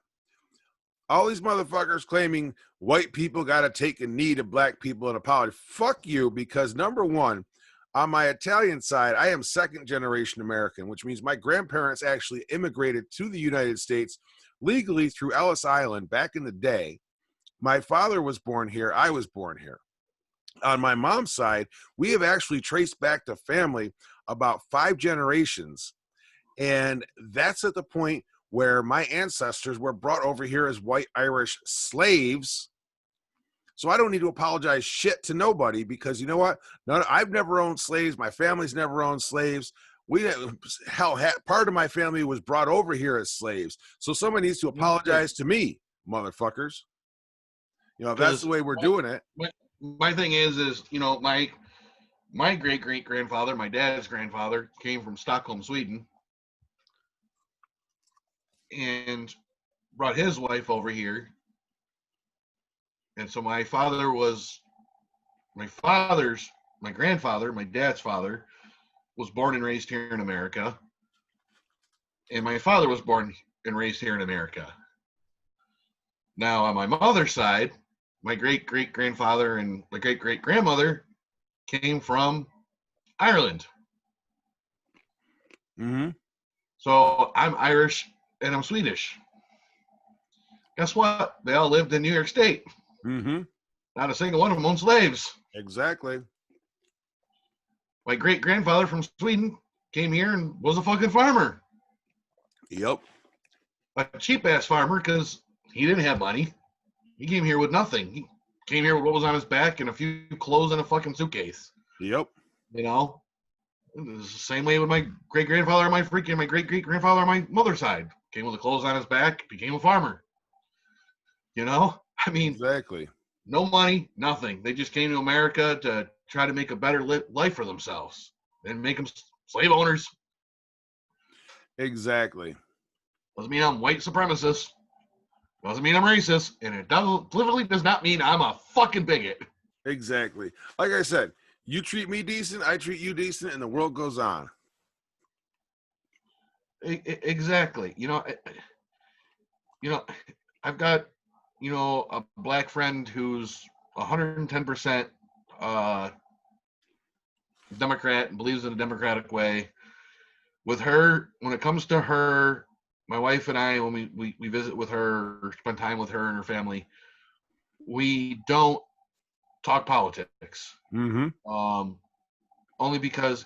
All these motherfuckers claiming white people got to take a knee to black people and apologize. Fuck you, because number one, on my Italian side, I am second generation American, which means my grandparents actually immigrated to the United States legally through Ellis Island back in the day. My father was born here. I was born here. On my mom's side, we have actually traced back to family about 5 generations. And that's at the point where my ancestors were brought over here as white Irish slaves. So I don't need to apologize shit to nobody because you know what? I've never owned slaves. My family's never owned slaves. Part of my family was brought over here as slaves. So somebody needs to apologize to me, motherfuckers. If that's the way we're doing it. My thing is my great-great-grandfather, my dad's grandfather, came from Stockholm, Sweden, and brought his wife over here. And so my grandfather, my dad's father, was born and raised here in America. And my father was born and raised here in America. Now, on my mother's side, my great-great-grandfather and my great-great-grandmother came from Ireland. So I'm Irish and I'm Swedish. Guess what? They all lived in New York State. Not a single one of them owned slaves. Exactly. My great-grandfather from Sweden came here and was a fucking farmer. Yep. A cheap-ass farmer because he didn't have money. He came here with nothing. He came here with what was on his back and a few clothes and a fucking suitcase. Yep. It was the same way with my great-grandfather and my great-great-grandfather on my mother's side. Came with the clothes on his back, became a farmer. Exactly. No money, nothing. They just came to America to try to make a better life for themselves and make them slave owners. Exactly. Doesn't mean I'm white supremacist. Doesn't mean I'm racist. And it literally does not mean I'm a fucking bigot. Exactly. Like I said, you treat me decent, I treat you decent, and the world goes on. Exactly. I've got, a black friend who's 110% Democrat and believes in a democratic way. With her, when it comes to her, my wife and I, when we visit with her or spend time with her and her family, we don't talk politics. Only because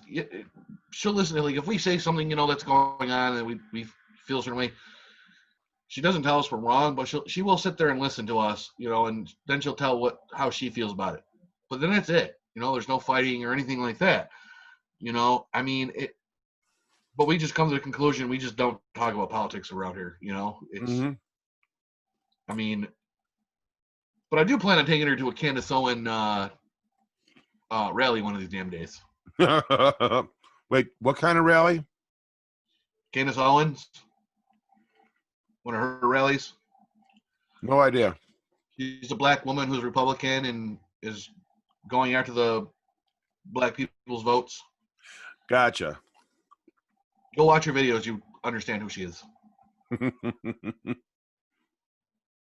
she'll listen to, like, if we say something, that's going on and we feel a certain way, she doesn't tell us we're wrong, but she will sit there and listen to us, and then she'll tell how she feels about it. But then that's it. There's no fighting or anything like that. I mean, but we just come to the conclusion we just don't talk about politics around here. It's, I mean, but I do plan on taking her to a Candace Owen rally one of these damn days. Wait, what kind of rally? Candace Owens, one of her rallies. No idea. She's a black woman who's Republican and is going after the black people's votes. Gotcha. Go watch her videos. You understand who she is.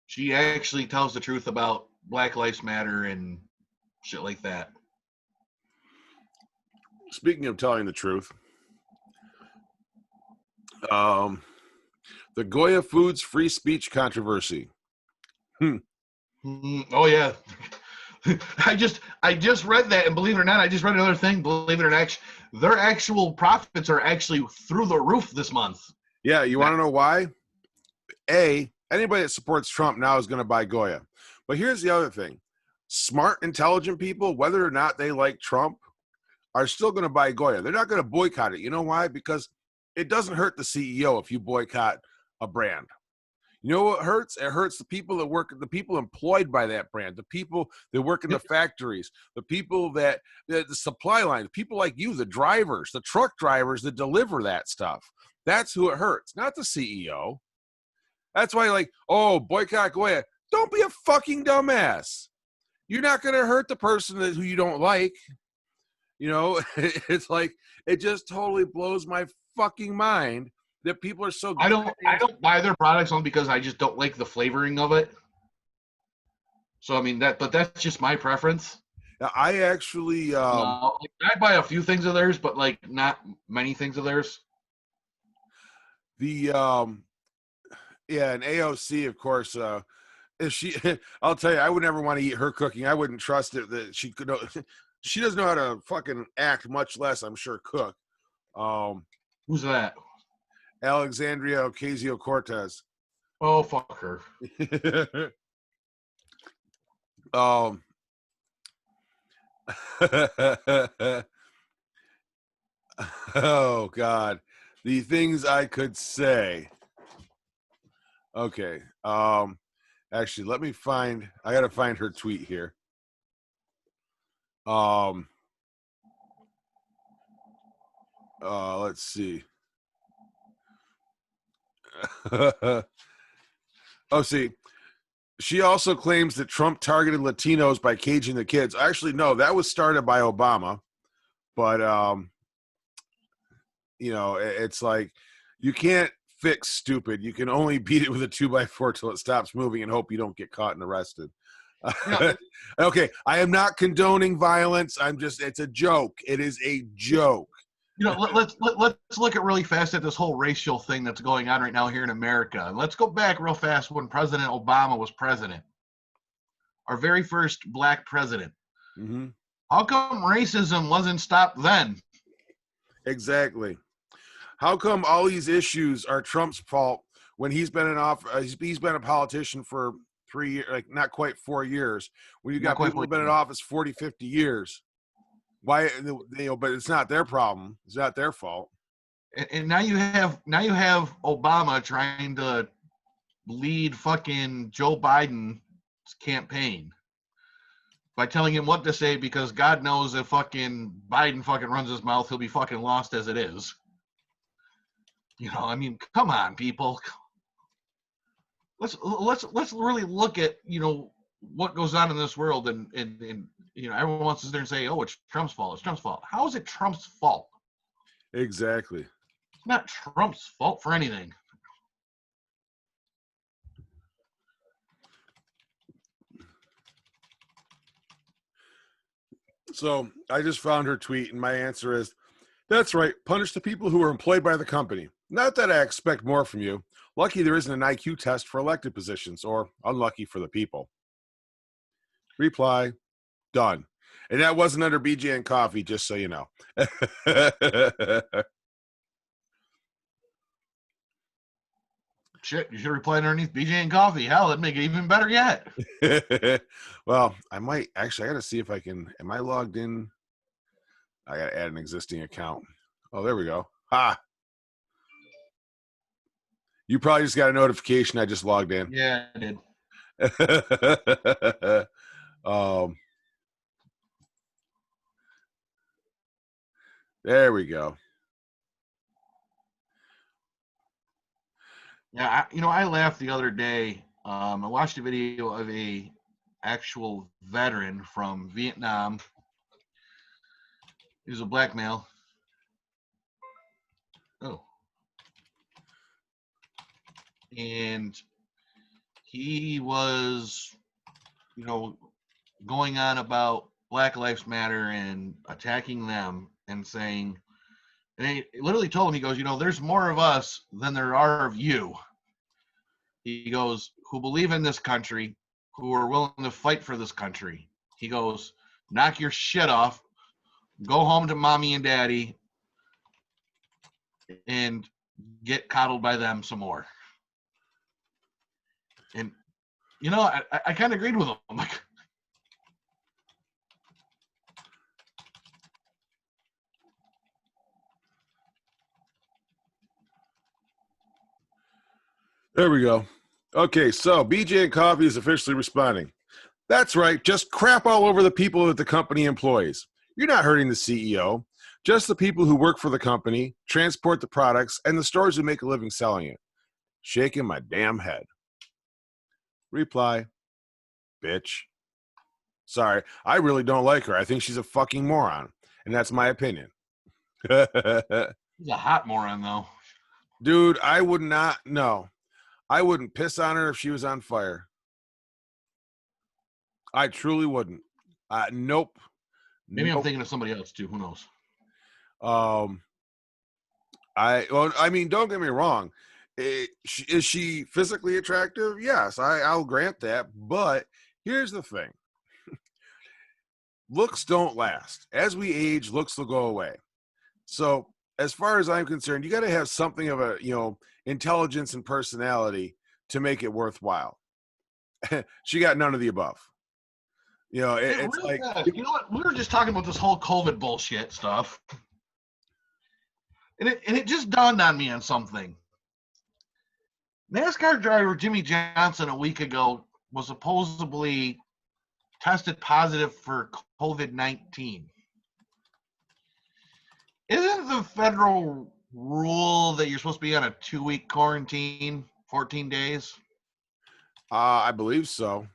She actually tells the truth about Black Lives Matter and shit like that. Speaking of telling the truth, the Goya Foods free speech controversy. Oh yeah. I just read that, and believe it or not, I just read another thing. Believe it or not, their actual profits are actually through the roof this month. Yeah, you want to know why? Anybody that supports Trump now is going to buy Goya. But here's the other thing. Smart, intelligent people, whether or not they like Trump, are still going to buy Goya. They're not going to boycott it. You know why? Because it doesn't hurt the CEO if you boycott a brand. You know what hurts? It hurts the people that work, the people employed by that brand, the people that work in the factories, the people that, the supply line, the people like you, the drivers, the truck drivers that deliver that stuff. That's who it hurts, not the CEO. That's why, boycott Goya. Don't be a fucking dumbass. You're not going to hurt the person who you don't like. It's like, it just totally blows my fucking mind that people are so. I don't buy their products only because I just don't like the flavoring of it. So I mean but that's just my preference. I actually I buy a few things of theirs, but not many things of theirs. The and AOC, of course, if she, I'll tell you, I would never want to eat her cooking. I wouldn't trust it that she could. She doesn't know how to fucking act, much less, I'm sure, cook. Who's that? Alexandria Ocasio-Cortez. Oh, fuck her. Oh God, the things I could say. Okay. Actually, let me find. I gotta find her tweet here. Let's see. See. She also claims that Trump targeted Latinos by caging the kids. Actually, no, that was started by Obama. But it's like, you can't fix stupid. You can only beat it with a 2x4 till it stops moving and hope you don't get caught and arrested. Okay, I am not condoning violence. It's a joke. It is a joke. Let's look at really fast at this whole racial thing that's going on right now here in America. And let's go back real fast when President Obama was president. Our very first black president. Mm-hmm. How come racism wasn't stopped then? Exactly. How come all these issues are Trump's fault when he's been in office? He's been a politician for 3 years, not quite 4 years. When you got people who've been in office 40, 50 years. Why? But it's not their problem. It's not their fault. And now you have Obama trying to lead fucking Joe Biden's campaign by telling him what to say, because God knows if fucking Biden fucking runs his mouth, he'll be fucking lost as it is. I mean, come on, people. Let's really look at what goes on in this world, and everyone wants to sit there and say, oh, it's Trump's fault. It's Trump's fault. How is it Trump's fault? Exactly. It's not Trump's fault for anything. So I just found her tweet, and my answer is, that's right. Punish the people who are employed by the company. Not that I expect more from you. Lucky there isn't an IQ test for elected positions, or unlucky for the people. Reply, done. And that wasn't under BJ and Coffee, just so you know. Shit, you should reply underneath BJ and Coffee. Hell, that'd make it even better yet. Well, I might actually. I got to see if I can. Am I logged in? I got to add an existing account. Oh, there we go. Ha! You probably just got a notification. I just logged in. Yeah, I did. There we go. Yeah, I laughed the other day. I watched a video of a actual veteran from Vietnam. He was a black male. Oh. And he was, going on about Black Lives Matter and attacking them and saying, and he literally told him, he goes, there's more of us than there are of you. He goes, who believe in this country, who are willing to fight for this country. He goes, knock your shit off, go home to mommy and daddy, and get coddled by them some more. And, I kind of agreed with him. Like, There we go. Okay, so BJ and Coffee is officially responding. That's right. Just crap all over the people that the company employs. You're not hurting the CEO, just the people who work for the company, transport the products, and the stores who make a living selling it. Shaking my damn head. Reply, bitch. Sorry, I really don't like her. I think she's a fucking moron, and that's my opinion. he's a hot moron, though. Dude, I would not, no. I wouldn't piss on her if she was on fire. I truly wouldn't. Nope. Maybe nope. I'm thinking of somebody else, too. Who knows? I mean, don't get me wrong. Is she physically attractive? Yes, I'll grant that. But here's the thing. Looks don't last. As we age, looks will go away. So as far as I'm concerned, you got to have something of a, intelligence and personality to make it worthwhile. She got none of the above. It's really like, fast. You know what? We were just talking about this whole COVID bullshit stuff. And it just dawned on me on something. NASCAR driver Jimmy Johnson a week ago was supposedly tested positive for COVID-19. Isn't the federal rule that you're supposed to be on a 2-week quarantine, 14 days? I believe so.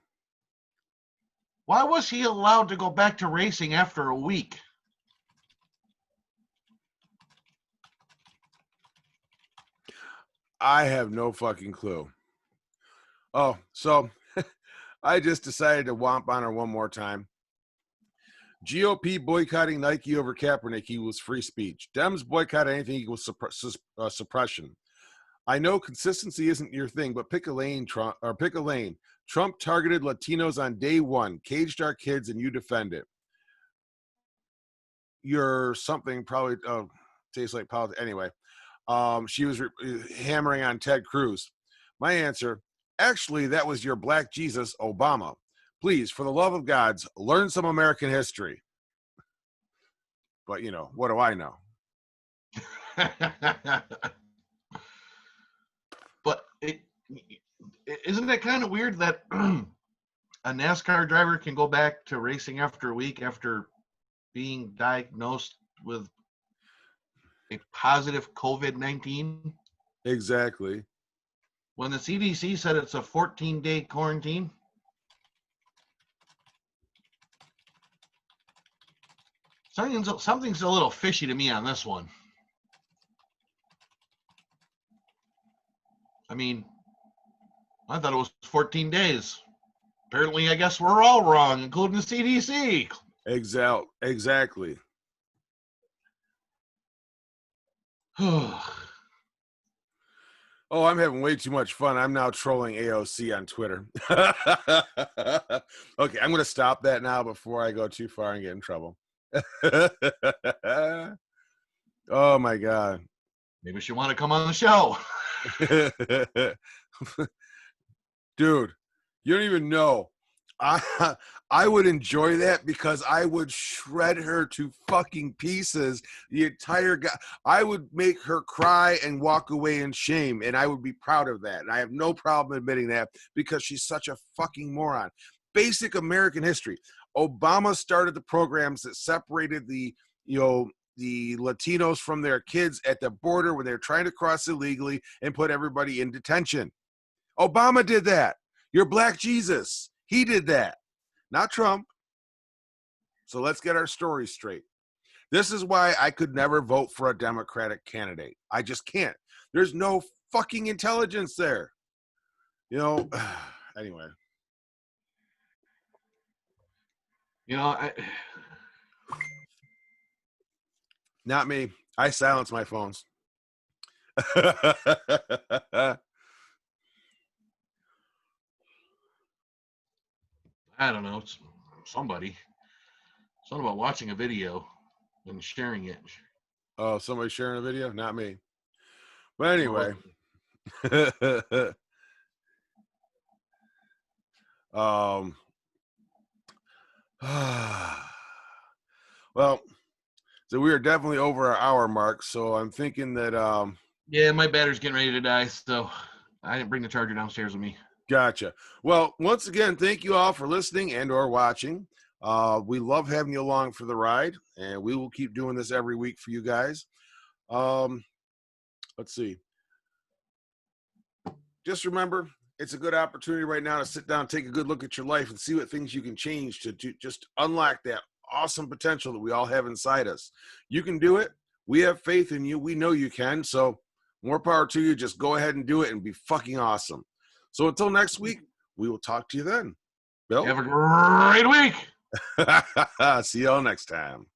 Why was he allowed to go back to racing after a week? I have no fucking clue. Oh, so I just decided to womp on her one more time. GOP boycotting Nike over Kaepernick equals free speech. Dems boycott anything equals suppression. I know consistency isn't your thing, but pick a lane, Trump. Or pick a lane. Trump targeted Latinos on day one, caged our kids, and you defend it. You're something probably tastes like politics. Anyway, she was hammering on Ted Cruz. My answer, actually, that was your black Jesus, Obama. Please, for the love of gods, learn some American history. But, what do I know? But isn't it kind of weird that a NASCAR driver can go back to racing after a week after being diagnosed with a positive COVID-19? Exactly. When the CDC said it's a 14-day quarantine? Something's a little fishy to me on this one. I mean, I thought it was 14 days. Apparently, I guess we're all wrong, including the CDC. Exactly. Oh, I'm having way too much fun. I'm now trolling AOC on Twitter. Okay, I'm going to stop that now before I go too far and get in trouble. Oh, my God. Maybe she want to come on the show. Dude, you don't even know. I would enjoy that because I would shred her to fucking pieces. The entire guy, I would make her cry and walk away in shame, and I would be proud of that. And I have no problem admitting that because she's such a fucking moron. Basic American history. Obama started the programs that separated the Latinos from their kids at the border when they're trying to cross illegally and put everybody in detention. Obama did that. You're Black Jesus. He did that, not Trump. So let's get our stories straight. This is why I could never vote for a Democratic candidate. I just can't. There's no fucking intelligence there. Anyway. Not me. I silence my phones. I don't know. It's something about watching a video and sharing it. Oh, somebody sharing a video? Not me. But anyway. Well, so we are definitely over our hour mark. So I'm thinking that yeah, my battery's getting ready to die, so I didn't bring the charger downstairs with me. Gotcha. Well, once again, thank you all for listening and or watching. We love having you along for the ride, and we will keep doing this every week for you guys. Let's see. Just remember, it's a good opportunity right now to sit down, take a good look at your life, and see what things you can change to just unlock that awesome potential that we all have inside us. You can do it. We have faith in you. We know you can. So more power to you. Just go ahead and do it and be fucking awesome. So until next week, we will talk to you then. Bill? Have a great week. See y'all next time.